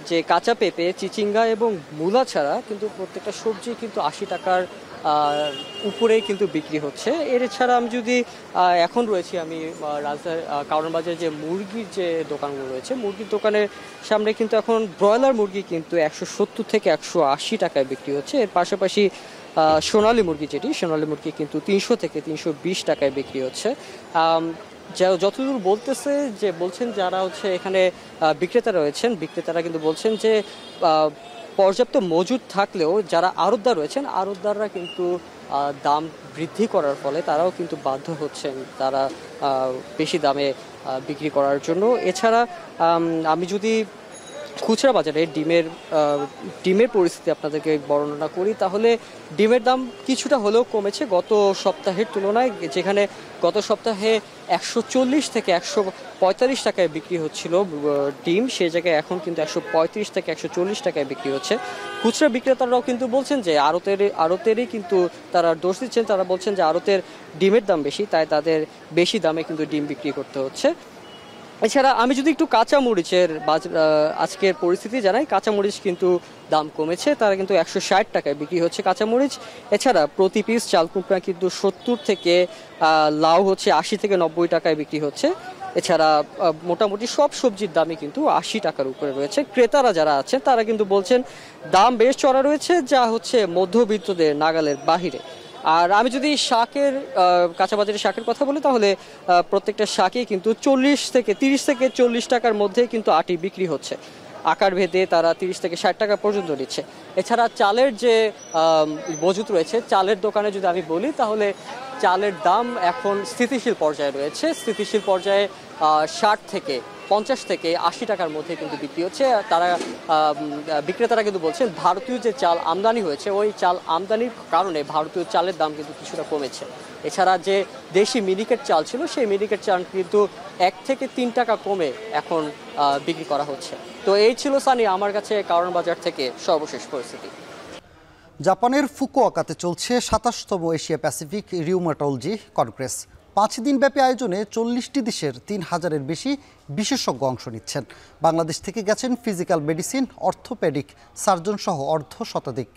Speaker 16: যে কাঁচা পেঁপে, চিচিঙ্গা এবং মূলা ছাড়া কিন্তু প্রত্যেকটা সবজি কিন্তু 80 টাকার উপরেই কিন্তু বিক্রি হচ্ছে। এছাড়া আমি যদি এখন রয়েছি আমি কারওয়ান বাজারে যে মুরগির যে দোকানগুলো রয়েছে, মুরগির দোকানের সামনে কিন্তু এখন ব্রয়লার মুরগি কিন্তু 170 থেকে 180 টাকায় বিক্রি হচ্ছে। এর পাশাপাশি সোনালী মুরগি সোনালী মুরগি কিন্তু 300 থেকে 320 টাকায় বিক্রি হচ্ছে। যতদূর বলছেন যারা এখানে বিক্রেতারা রয়েছেন, বিক্রেতারা কিন্তু বলছেন যে পর্যাপ্ত মজুদ থাকলেও যারা আড়তদার রয়েছেন, আড়তদাররা কিন্তু দাম বৃদ্ধি করার ফলে তারাও কিন্তু বাধ্য হচ্ছেন তারা বেশি দামে বিক্রি করার জন্য। এছাড়া আমি যদি খুচরা বাজারে ডিমের পরিস্থিতি আপনাদেরকে বর্ণনা করি তাহলে ডিমের দাম কিছুটা হলেও কমেছে গত সপ্তাহের তুলনায়। যেখানে গত সপ্তাহে 140 থেকে 145 টাকায় বিক্রি হচ্ছিল ডিম, সেই জায়গায় এখন কিন্তু 135 থেকে 140 টাকায় বিক্রি হচ্ছে। খুচরা বিক্রেতারাও কিন্তু বলছেন যে আড়তেরই কিন্তু তারা দোষ দিচ্ছেন, তারা বলছেন যে আড়তের ডিমের দাম বেশি, তাই তাদের বেশি দামে কিন্তু ডিম বিক্রি করতে হচ্ছে। এছাড়া আমি যদি একটু কাঁচামরিচের আজকের পরিস্থিতি জানাই, কাঁচামরিচ কিন্তু দাম কমেছে, তারা কিন্তু 160 টাকায় বিক্রি হচ্ছে কাঁচামরিচ। এছাড়া প্রতি পিস চাল কুমড়া কিন্তু 70 থেকে লাউ 80 থেকে 90 টাকায় বিক্রি হচ্ছে। এছাড়া মোটামুটি সব সবজির দামই কিন্তু 80 টাকার উপরে রয়েছে। ক্রেতারা যারা আছেন তারা কিন্তু বলছেন দাম বেশ চড়া রয়েছে, যা মধ্যবিত্তদের নাগালের বাহিরে। আর আমি যদি কাঁচা বাজারের শাকের কথা বলি তাহলে প্রত্যেকটা শাকই কিন্তু 30 থেকে 40 টাকার মধ্যে কিন্তু আটি বিক্রি হচ্ছে। আকার ভেদে তারা 30 থেকে 60 টাকা পর্যন্ত নিচ্ছে। এছাড়া চালের যে মজুত রয়েছে, চালের দোকানে যদি আমি বলি তাহলে চালের দাম এখন স্থিতিশীল পর্যায়ে রয়েছে। স্থিতিশীল পর্যায়ে 60 থেকে 50 থেকে 80 টাকার মধ্যে কিন্তু বিক্রি হচ্ছে। তারা বিক্রেতারা কিন্তু বলছেন ভারতীয় যে চাল আমদানি হয়েছে, ওই চাল আমদানির কারণে ভারতীয় চালের দাম কিন্তু কিছুটা কমেছে। এছাড়া যে দেশি মিনিকেট চাল ছিল, সেই মিনিকেট চাল কিন্তু 1 থেকে 3 টাকা কমে এখন বিক্রি করা হচ্ছে। তো এই ছিল সানি আমার কাছে কারওয়ান বাজার থেকে সর্বশেষ পরিস্থিতি।
Speaker 1: জাপানের ফুকুওকাতে চলছে 27তম এশিয়া প্যাসিফিক রিউমাটোলজি কনগ্রেস। 5 দিনব্যাপী আয়োজনে 40টি দেশের 3000-এর বেশি বিশেষজ্ঞ অংশ নিচ্ছেন। বাংলাদেশ থেকে গেছেন ফিজিক্যাল মেডিসিন, অর্থোপেডিক সার্জন সহ অর্ধশতাধিক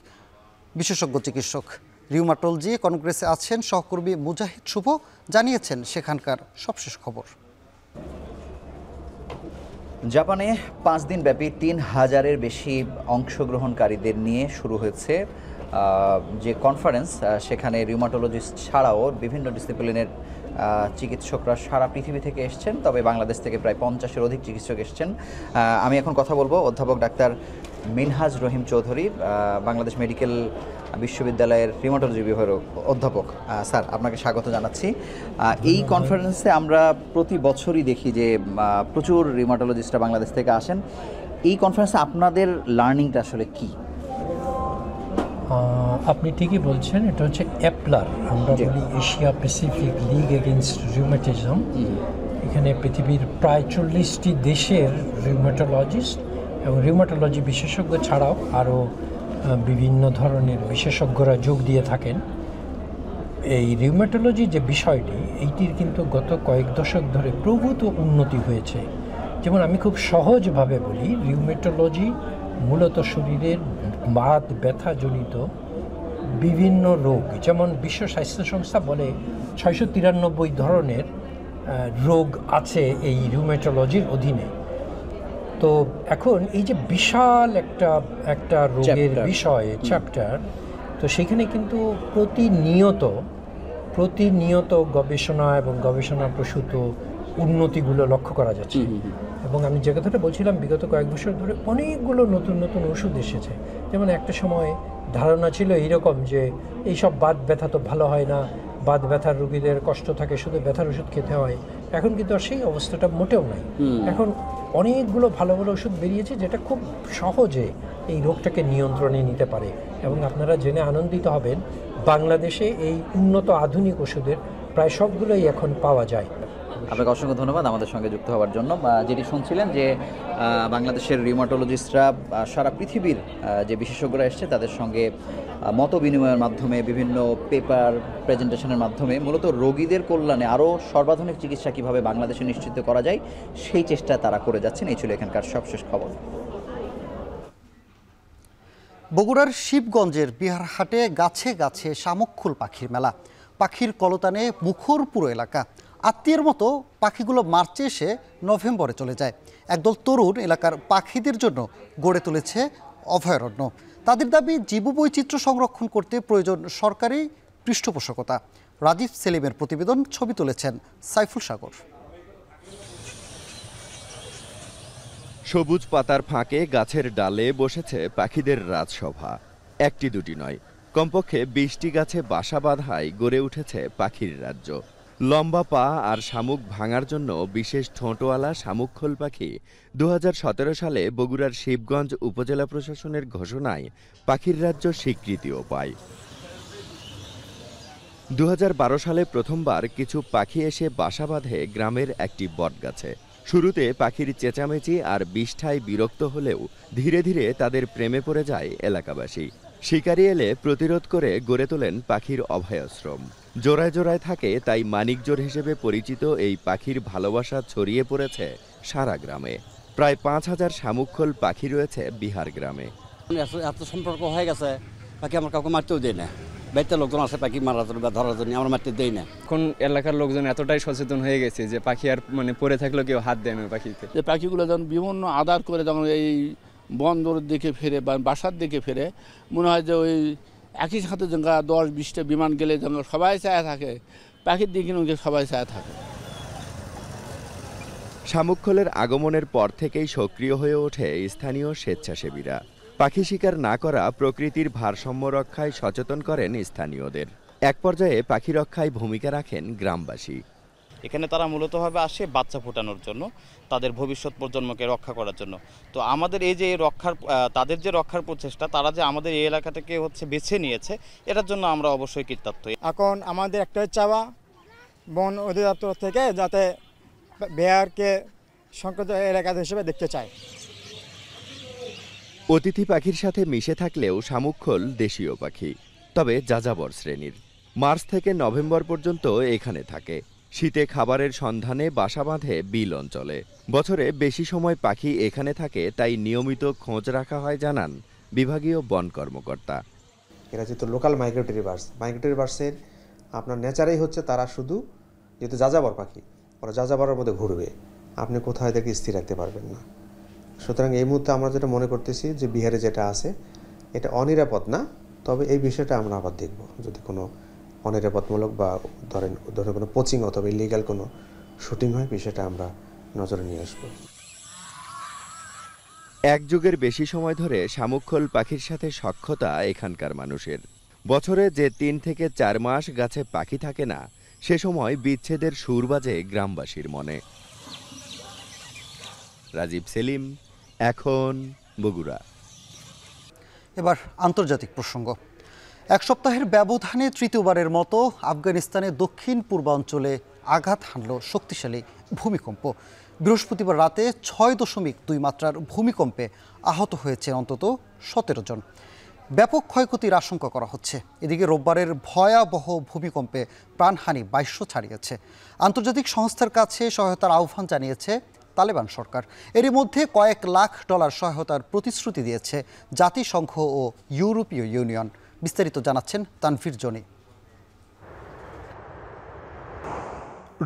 Speaker 1: বিশেষজ্ঞ চিকিৎসক। রিউমাটোলজি কনগ্রেসে আছেন সহকর্মী মুজাহিদ শুভ, জানিয়েছেন সেখানকার সবশেষ খবর।
Speaker 17: জাপানে 5 দিনব্যাপী 3000-এর বেশি অংশগ্রহণকারীদের নিয়ে শুরু হয়েছে যে কনফারেন্স, সেখানে রিউমাটোলজিস্ট ছাড়াও বিভিন্ন ডিসিপ্লিনের চিকিৎসকরা সারা পৃথিবী থেকে এসছেন, তবে বাংলাদেশ থেকে প্রায় 50-এর অধিক চিকিৎসক এসছেন। আমি এখন কথা বলবো অধ্যাপক ডাক্তার মিনহাজ রহিম চৌধুরী, বাংলাদেশ মেডিকেল বিশ্ববিদ্যালয়ের রিউমাটোলজি বিভাগের অধ্যাপক। স্যার, আপনাকে স্বাগত জানাচ্ছি। এই কনফারেন্সে আমরা প্রতি বছরই দেখি যে প্রচুর রিউমাটোলজিস্টরা বাংলাদেশ থেকে আসেন। এই কনফারেন্সে আপনাদের লার্নিংটা আসলে কি?
Speaker 18: আপনি ঠিকই বলছেন, এটা হচ্ছে এপলার, আমরা বলি Asia Pacific league against rheumatism. এখানে পৃথিবীর প্রায় 40টি দেশের রিউমেটোলজিস্ট এবং রিউমেটোলজি বিশেষজ্ঞ ছাড়াও আরও বিভিন্ন ধরনের বিশেষজ্ঞরা যোগ দিয়ে থাকেন। এই রিউমেটোলজি যে বিষয়টি, এইটির কিন্তু গত কয়েক দশক ধরে প্রভূত উন্নতি হয়েছে। যেমন আমি খুব সহজভাবে বলি, রিউমেটোলজি মূলত শরীরের বাত ব্যথাজনিত বিভিন্ন রোগ, যেমন বিশ্ব স্বাস্থ্য সংস্থা বলে 693 ধরনের রোগ আছে এই রিউমেটোলজির অধীনে। তো এখন এই যে বিশাল একটা রোগের বিষয়ে চ্যাপ্টার, তো সেখানে কিন্তু প্রতিনিয়ত গবেষণা এবং গবেষণা প্রসূত উন্নতিগুলো লক্ষ্য করা যাচ্ছে। এবং আমি যে কথাটা বলছিলাম, বিগত কয়েক বছর ধরে অনেকগুলো নতুন নতুন ওষুধ এসেছে। যেমন একটা সময় ধারণা ছিল এইরকম যে এইসব বাত ব্যথা তো ভালো হয় না, বাত ব্যথার রোগীদের কষ্ট থাকে, শুধু ব্যথার ওষুধ খেতে হয়। এখন কিন্তু আর সেই অবস্থাটা মোটেও নাই। এখন অনেকগুলো ভালো ভালো ওষুধ বেরিয়েছে যেটা খুব সহজে এই রোগটাকে নিয়ন্ত্রণে নিতে পারে। এবং আপনারা জেনে আনন্দিত হবেন, বাংলাদেশে এই উন্নত আধুনিক ওষুধের প্রায় সবগুলোই এখন পাওয়া যায়।
Speaker 17: আপনাকে অসংখ্য ধন্যবাদ আমাদের সঙ্গে যুক্ত হওয়ার জন্য। যেটি শুনছিলেন যে বাংলাদেশের রিউমাটোলজিস্টরা সারা পৃথিবীর যে বিশেষজ্ঞরা এসছে তাদের সঙ্গে মত বিনিময়ের মাধ্যমে, বিভিন্ন পেপার প্রেজেন্টেশনের মাধ্যমে মূলত রোগীদের কল্যাণে আরও সর্বাধুনিক চিকিৎসা কীভাবে বাংলাদেশে নিশ্চিত করা যায় সেই চেষ্টা তারা করে যাচ্ছেন। এই ছিল এখানকার সবশেষ খবর।
Speaker 1: বগুড়ার শিবগঞ্জের বিহারহাটে গাছে গাছে শামুকখুল পাখির মেলা। পাখির কলতানে মুখর পুরো এলাকা। আত্মীয়ের মতো পাখিগুলো মার্চে এসে নভেম্বরে চলে যায়। একদল তরুণ এলাকার পাখিদের জন্য গড়ে তুলেছে অভয়ারণ্য। তাদের দাবি, জীববৈচিত্র্য সংরক্ষণ করতে প্রয়োজন সরকারি পৃষ্ঠপোষকতা। রাজীব সেলিমের প্রতিবেদন, ছবি তুলেছেন সাইফুল সাগর।
Speaker 19: সবুজ পাতার ফাঁকে গাছের ডালে বসেছে পাখিদের রাজসভা। একটি দুটি নয়, কমপক্ষে 20টি গাছে বাসা বাঁধায় গড়ে উঠেছে পাখির রাজ্য। লম্বা পা আর শামুক ভাঙার জন্য বিশেষ ঠোঁটওয়ালা শামুকখোল পাখি 2017 সালে বগুড়ার শিবগঞ্জ উপজেলা প্রশাসনের ঘোষণায় পাখির রাজ্য স্বীকৃতিও পায়। 2012 সালে প্রথমবার কিছু পাখি এসে বাসা বাঁধে গ্রামের একটি বটগাছে। শুরুতে পাখির চেঁচামেচি আর বিষ্ঠায় বিরক্ত হলেও ধীরে ধীরে তাদের প্রেমে পড়ে যায় এলাকাবাসী। শিকারি এলে প্রতিরোধ করে গড়ে তোলেন পাখির অভয়াশ্রম। জোড়ায় জোড়ায় থাকে, তাই মানিকজোড় হিসেবে পরিচিত এই পাখির ভালোবাসা ছড়িয়ে পড়েছে সারা গ্রামে। প্রায় 5000 শামুকখোল পাখি রয়েছে বিহার গ্রামে।
Speaker 20: এত সম্পর্ক হয়ে গেছে, পাখি আমার কাউকে মারতেও দেয় না। বাড়িতে লোকজন আছে পাখি মারার জন্য বা ধরার জন্য, আমরা মারতে দেই না।
Speaker 21: এখন এলাকার লোকজন এতটাই সচেতন হয়ে গেছে যে পাখি আর পড়ে থাকলেও কেউ হাত দেয় না পাখিতে।
Speaker 22: যে পাখিগুলো যখন বিভিন্ন আদার করে যখন এই বন্দরের দিকে ফেরে বা বাসার দিকে ফেরে, মনে হয় যে ওই একই সাথে যখন 10-20টা বিমান গেলে যখন সবাই চায় থাকে, পাখির দিকে সবাই চায় থাকে।
Speaker 19: শামুকখোলের আগমনের পর থেকেই সক্রিয় হয়ে ওঠে স্থানীয় স্বেচ্ছাসেবীরা। পাখি শিকার না করা, প্রকৃতির ভারসাম্য রক্ষায় সচেতন করেন স্থানীয়দের। এক পর্যায়ে পাখি রক্ষায় ভূমিকা রাখেন গ্রামবাসী।
Speaker 23: এখানে তারা মূলতভাবে আসে বাচ্চা ফোটানোর জন্য, তাদের ভবিষ্যৎ প্রজন্মকে রক্ষা করার জন্য। তো আমাদের এই যে তাদের যে রক্ষার প্রচেষ্টা, তারা যে আমাদের এই এলাকাটাকে বেছে নিয়েছে, এটার জন্য আমরা অবশ্যই কৃতার্থ।
Speaker 24: এখন আমাদের একটাই চাওয়া বন অধিদপ্তর থেকে যাতে বিহারকে সংকট এলাকা হিসেবে দেখতে চায়।
Speaker 19: অতিথি পাখির সাথে মিশে থাকলেও শামুকখোল দেশীয় পাখি, তবে যাযাবর শ্রেণীর। মার্চ থেকে নভেম্বর পর্যন্ত এখানে থাকে। শীতে খাবারের সন্ধানে বাসা বাঁধে বিল অঞ্চলে। বছরে বেশি সময় পাখি এখানে থাকে, তাই নিয়মিত খোঁজ রাখা হয়, জানান বিভাগীয় বন কর্মকর্তা।
Speaker 25: এরা যেহেতু লোকাল মাইগ্রেটরি বার্ডসের আপনার নেচারেই হচ্ছে তারা শুধু যেহেতু যাযাবর পাখি, ওরা যাযাবরের মধ্যে ঘুরবে, আপনি কোথাও এদেরকে স্থির রাখতে পারবেন না। সুতরাং এই মুহূর্তে আমরা যেটা মনে করতেছি যে বিহারে যেটা আছে এটা অনিরাপদ না, তবে এই বিষয়টা আমরা আবার দেখব। যদি কোনো অনিরাপদমূলক বা ধরেন কোনো পোচিং অথবা ইলিগাল কোনো শুটিং হয়, বিষয়টা আমরা নজরে নিয়ে আসব।
Speaker 19: এক যুগের বেশি সময় ধরে শামুকখোল পাখির সাথে সখ্যতা এখানকার মানুষের। বছরে যে 3 থেকে 4 মাস গাছে পাখি থাকে না, সে সময় বিচ্ছেদের সুর বাজে গ্রামবাসীর মনে। রাজীব সেলিম, এখন বগুড়া।
Speaker 1: এবার আন্তর্জাতিক প্রসঙ্গ। এক সপ্তাহের ব্যবধানে তৃতীয়বারের মতো আফগানিস্তানের দক্ষিণ পূর্বাঞ্চলে আঘাত হানল শক্তিশালী ভূমিকম্প। বৃহস্পতিবার রাতে 6.2 মাত্রার ভূমিকম্পে আহত হয়েছে অন্তত 17 জন। ব্যাপক ক্ষয়ক্ষতির আশঙ্কা করা হচ্ছে। এদিকে রোববারের ভয়াবহ ভূমিকম্পে প্রাণহানি 2200 ছাড়িয়েছে। আন্তর্জাতিক সংস্থার কাছে সহায়তার আহ্বান জানিয়েছে তালেবান সরকার। এরই মধ্যে কয়েক লাখ ডলার সহায়তার প্রতিশ্রুতি দিয়েছে জাতিসংঘ ও ইউরোপীয় ইউনিয়ন। বিস্তারিত জানাচ্ছেন তানভীর জনি।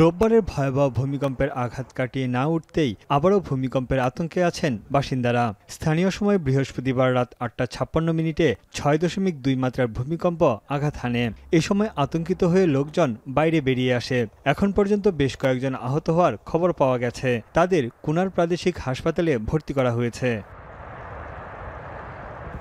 Speaker 26: রোববারের ভয়াবহ ভূমিকম্পের আঘাত কাটিয়ে না উঠতেই আবারও ভূমিকম্পের আতঙ্কে আছেন বাসিন্দারা। স্থানীয় সময় বৃহস্পতিবার রাত 8:56 6.2 মাত্রার ভূমিকম্প আঘাত হানে। এ সময় আতঙ্কিত হয়ে লোকজন বাইরে বেরিয়ে আসে। এখন পর্যন্ত বেশ কয়েকজন আহত হওয়ার খবর পাওয়া গেছে। তাদের কুনার প্রাদেশিক হাসপাতালে ভর্তি করা হয়েছে।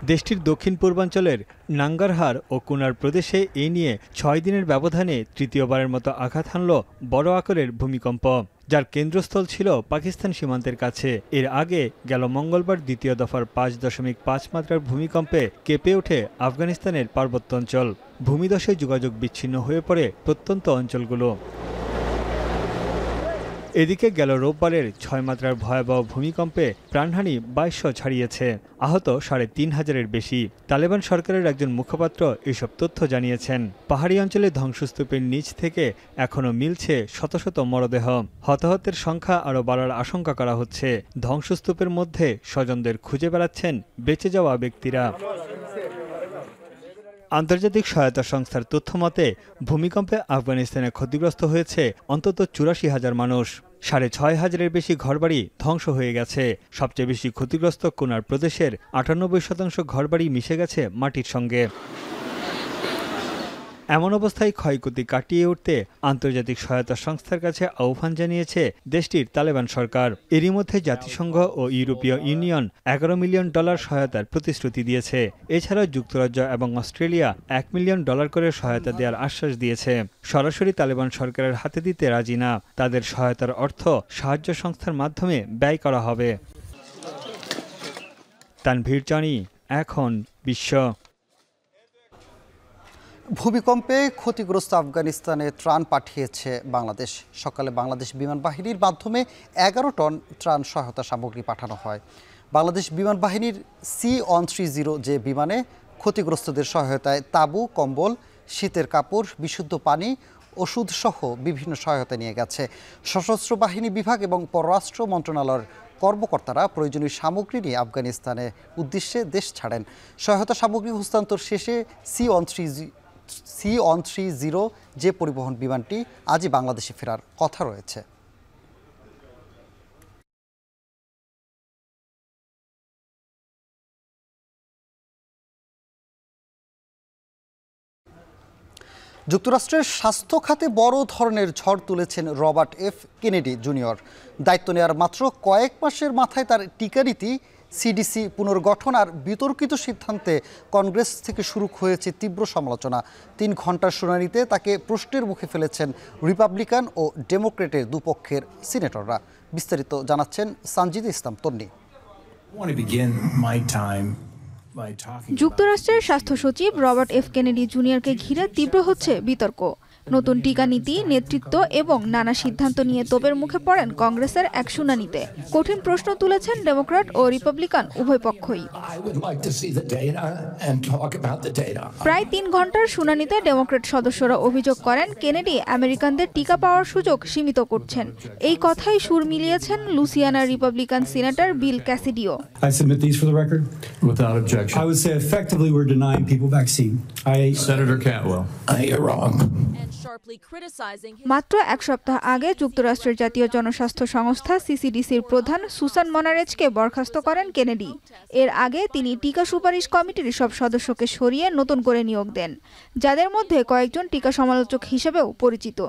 Speaker 26: দেশটির দক্ষিণ পূর্বাঞ্চলের নাঙ্গারহার ও কুনার প্রদেশে এ নিয়ে 6 দিনের ব্যবধানে তৃতীয়বারের মতো আঘাত হানল বড় আকারের ভূমিকম্প, যার কেন্দ্রস্থল ছিল পাকিস্তান সীমান্তের কাছে। এর আগে গেল মঙ্গলবার দ্বিতীয় দফার 5.5 মাত্রার ভূমিকম্পে কেঁপে ওঠে আফগানিস্তানের পার্বত্যাঞ্চল। ভূমিধসে যোগাযোগ বিচ্ছিন্ন হয়ে পড়ে প্রত্যন্ত অঞ্চলগুলো। এদিকে গেল রোববারের 6 মাত্রার ভয়াবহ ভূমিকম্পে প্রাণহানি 2200 ছাড়িয়েছে, আহত 3500-এর বেশি। তালেবান সরকারের একজন মুখপাত্র এসব তথ্য জানিয়েছেন। পাহাড়ি অঞ্চলে ধ্বংসস্তূপের নিচ থেকে এখনও মিলছে শত শত মরদেহ। হতাহতের সংখ্যা আরও বাড়ার আশঙ্কা করা হচ্ছে। ধ্বংসস্তূপের মধ্যে স্বজনদের খুঁজে বেড়াচ্ছেন বেঁচে যাওয়া ব্যক্তিরা। আন্তর্জাতিক সহায়তা সংস্থার তথ্য মতে ভূমিকম্পে আফগানিস্তানে ক্ষতিগ্রস্ত হয়েছে অন্তত 84,000 মানুষ। 6,500-এর বেশি ঘরবাড়ি ধ্বংস হয়ে গেছে। সবচেয়ে বেশি ক্ষতিগ্রস্ত কুনার প্রদেশের 98% ঘরবাড়ি মিশে গেছে মাটির সঙ্গে। এমন অবস্থায় ক্ষয়ক্ষতি কাটিয়ে উঠতে আন্তর্জাতিক সহায়তা সংস্থার কাছে আহ্বান জানিয়েছে দেশটির তালেবান সরকার। এরই মধ্যে জাতিসংঘ ও ইউরোপীয় ইউনিয়ন $11 মিলিয়ন সহায়তার প্রতিশ্রুতি দিয়েছে। এছাড়া যুক্তরাজ্য এবং অস্ট্রেলিয়া $1 মিলিয়ন করে সহায়তা দেওয়ার আশ্বাস দিয়েছে। সরাসরি তালেবান সরকারের হাতে দিতে রাজি না। তাদের সহায়তার অর্থ সাহায্য সংস্থার মাধ্যমে ব্যয় করা হবে। তানভীর জানি, এখন বিশ্ব।
Speaker 1: ভূমিকম্পে ক্ষতিগ্রস্ত আফগানিস্তানে ত্রাণ পাঠিয়েছে বাংলাদেশ। সকালে বাংলাদেশ বিমান বাহিনীর মাধ্যমে 11 টন ত্রাণ সহায়তা সামগ্রী পাঠানো হয়। বাংলাদেশ বিমান বাহিনীর C-130 যে বিমানে ক্ষতিগ্রস্তদের সহায়তায় তাঁবু, কম্বল, শীতের কাপড়, বিশুদ্ধ পানি, ওষুধ সহ বিভিন্ন সহায়তা নিয়ে গেছে। সশস্ত্র বাহিনী বিভাগ এবং পররাষ্ট্র মন্ত্রণালয়ের কর্মকর্তারা প্রয়োজনীয় সামগ্রী নিয়ে আফগানিস্তানের উদ্দেশ্যে দেশ ছাড়েন। সহায়তা সামগ্রী হস্তান্তর শেষে C-130 যে পরিবহন বিমানটি আজই বাংলাদেশে ফেরার কথা রয়েছে। যুক্তরাষ্ট্রের স্বাস্থ্য খাতে বড় ধরনের ঝড় তুলেছেন রবার্ট এফ কেনেডি জুনিয়র। দায়িত্ব নেওয়ার মাত্র কয়েক মাসের মাথায় তার টিকা নীতি, সিডিসি পুনর্গঠন আর বিতর্কিত সিদ্ধান্তে কংগ্রেস থেকে শুরু হয়েছে তীব্র সমালোচনা। 3 ঘন্টার শুনানিতে তাকে প্রশ্নের মুখে ফেলেছেন রিপাবলিকান ও ডেমোক্রেটের দুপক্ষের সিনেটররা। বিস্তারিত জানাচ্ছেন সানজিদ ইসলাম তন্নি।
Speaker 2: যুক্তরাষ্ট্রের স্বাস্থ্য সচিব রবার্ট এফ কেনেডি জুনিয়রকে ঘিরে তীব্র হচ্ছে বিতর্ক। নতুন টিকা নীতি, নেতৃত্ব এবং নানা সিদ্ধান্ত নিয়ে তোপের মুখে পড়েন কংগ্রেসের এক শুনানিতে। কঠিন প্রশ্ন তুলেছেন ডেমোক্র্যাট ও রিপাবলিকান উভয় পক্ষই। প্রায় 3 ঘন্টার শুনানিতে ডেমোক্র্যাট সদস্যরা অভিযোগ করেন কেনেডি আমেরিকানদের টিকা পাওয়ার সুযোগ সীমিত করছেন। এই কথাই সুর মিলিয়েছেন লুসিয়ানার রিপাবলিকান সিনেটর বিল ক্যাসিডিও। মাত্র 1 সপ্তাহ আগে যুক্তরাষ্ট্রের জাতীয় জনস্বাস্থ্য সংস্থা সিসিডিসির প্রধান সুসান মনারেজকে বরখাস্ত করেন কেনেডি। এর আগে তিনি টিকা সুপারিশ কমিটির সব সদস্যকে সরিয়ে নতুন করে নিয়োগ দেন, যাদের মধ্যে কয়েকজন টিকা সমালোচক হিসেবেও পরিচিত।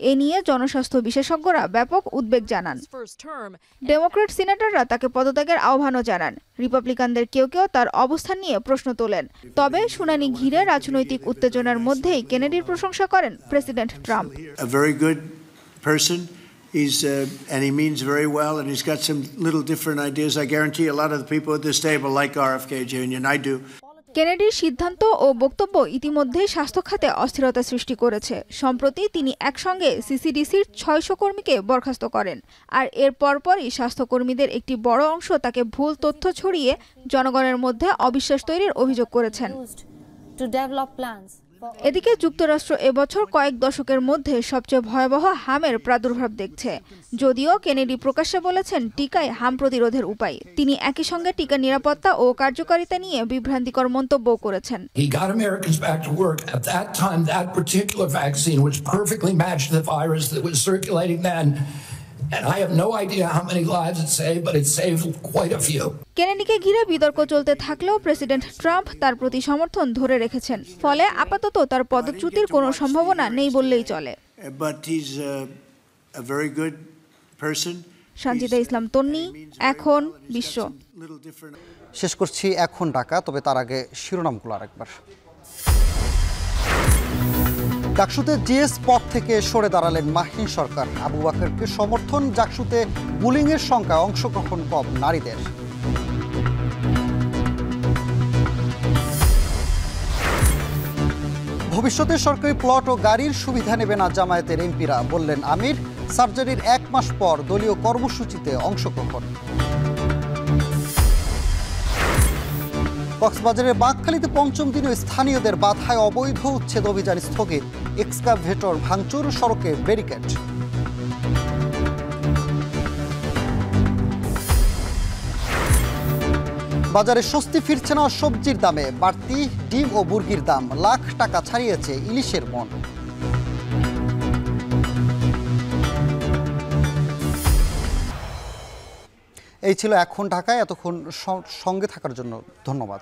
Speaker 2: এ নিয়ে জনস্বাস্থ্য বিশেষজ্ঞরা ব্যাপক উদ্বেগ জানান। ডেমোক্রেট সিনেটররা তাকে পদত্যাগের আহ্বানও জানান। রিপাবলিকানদের কেউ কেউ তার অবস্থান নিয়ে প্রশ্ন তোলেন। তবে শুনানি ঘিরে রাজনৈতিক উত্তেজনার মধ্যেই কেনেডির প্রশংসা করেন president Trump.
Speaker 3: And he means very well, and he's got some little different ideas. I guarantee a lot of the people at this table like RFK Jr. I do.
Speaker 2: কেনেডির সিদ্ধান্ত ও বক্তব্য ইতিমধ্যেই স্বাস্থ্য খাতে অস্থিরতা সৃষ্টি করেছে। সম্প্রতি তিনি একসঙ্গে সিসিডিসির 600 কর্মীকে বরখাস্ত করেন, আর এর পরপরই স্বাস্থ্যকর্মীদের একটি বড় অংশ তাকে ভুল তথ্য ছড়িয়ে জনগণের মধ্যে অবিশ্বাস তৈরির অভিযোগ করেছেন। এদিকে যুক্তরাষ্ট্র এবছর কয়েক দশকের মধ্যে সবচেয়ে ভয়াবহ হামের প্রাদুর্ভাব দেখছে। যদিও কেনেডি প্রকাশ্যে বলেছেন টিকায় হাম প্রতিরোধের উপায়। তিনি একই সঙ্গে টিকা নিরাপত্তা ও কার্যকারিতা নিয়ে বিভ্রান্তিকর মন্তব্য করেছেন।
Speaker 4: He got Americans back to work. At that time, that particular vaccine, which perfectly matched the virus that was circulating then, and I have no idea how many lives it saved, but it saved quite a few.
Speaker 2: কেনেডিকে ঘিরে বিতর্ক চলতে থাকলেও president Trump তার প্রতি সমর্থন ধরে রেখেছেন। ফলে আপাতত তার পদচ্যুতির কোনো সম্ভাবনা নেই বললেই চলে। সঞ্জিদা ইসলাম তন্নি, এখন বিশ্ব।
Speaker 1: শেষ করছি এখন ঢাকা, তবে তার আগে শিরোনামগুলো আরেকবার। ডাকসুতে জিএস পদ থেকে সরে দাঁড়ালেন মাহিন সরকার। আবু বাকরকে সমর্থন। ডাকসুতে বুলিংয়ের সংখ্যা, অংশগ্রহণ কম নারীদের। ভবিষ্যতে সরকারি প্লট ও গাড়ির সুবিধা নেবে না জামায়াতের এমপিরা, বললেন আমির। সার্জারির 1 মাস পর দলীয় কর্মসূচিতে অংশগ্রহণ। কক্সবাজারের বাঁকখালীতে পঞ্চম দিনে স্থানীয়দের বাধায় অবৈধ উচ্ছেদ অভিযান স্থগিত। এক্সকাভেটর ভাঙচুর, সড়কে ব্যারিকেড। বাজারে স্বস্তি ফিরছে না সবজির দামে। বাড়তি ডিম ও মুরগির দাম লাখ টাকা ছাড়িয়েছে ইলিশের মন। এই ছিল এখন ঢাকায়। এতক্ষণ সঙ্গে থাকার জন্য ধন্যবাদ।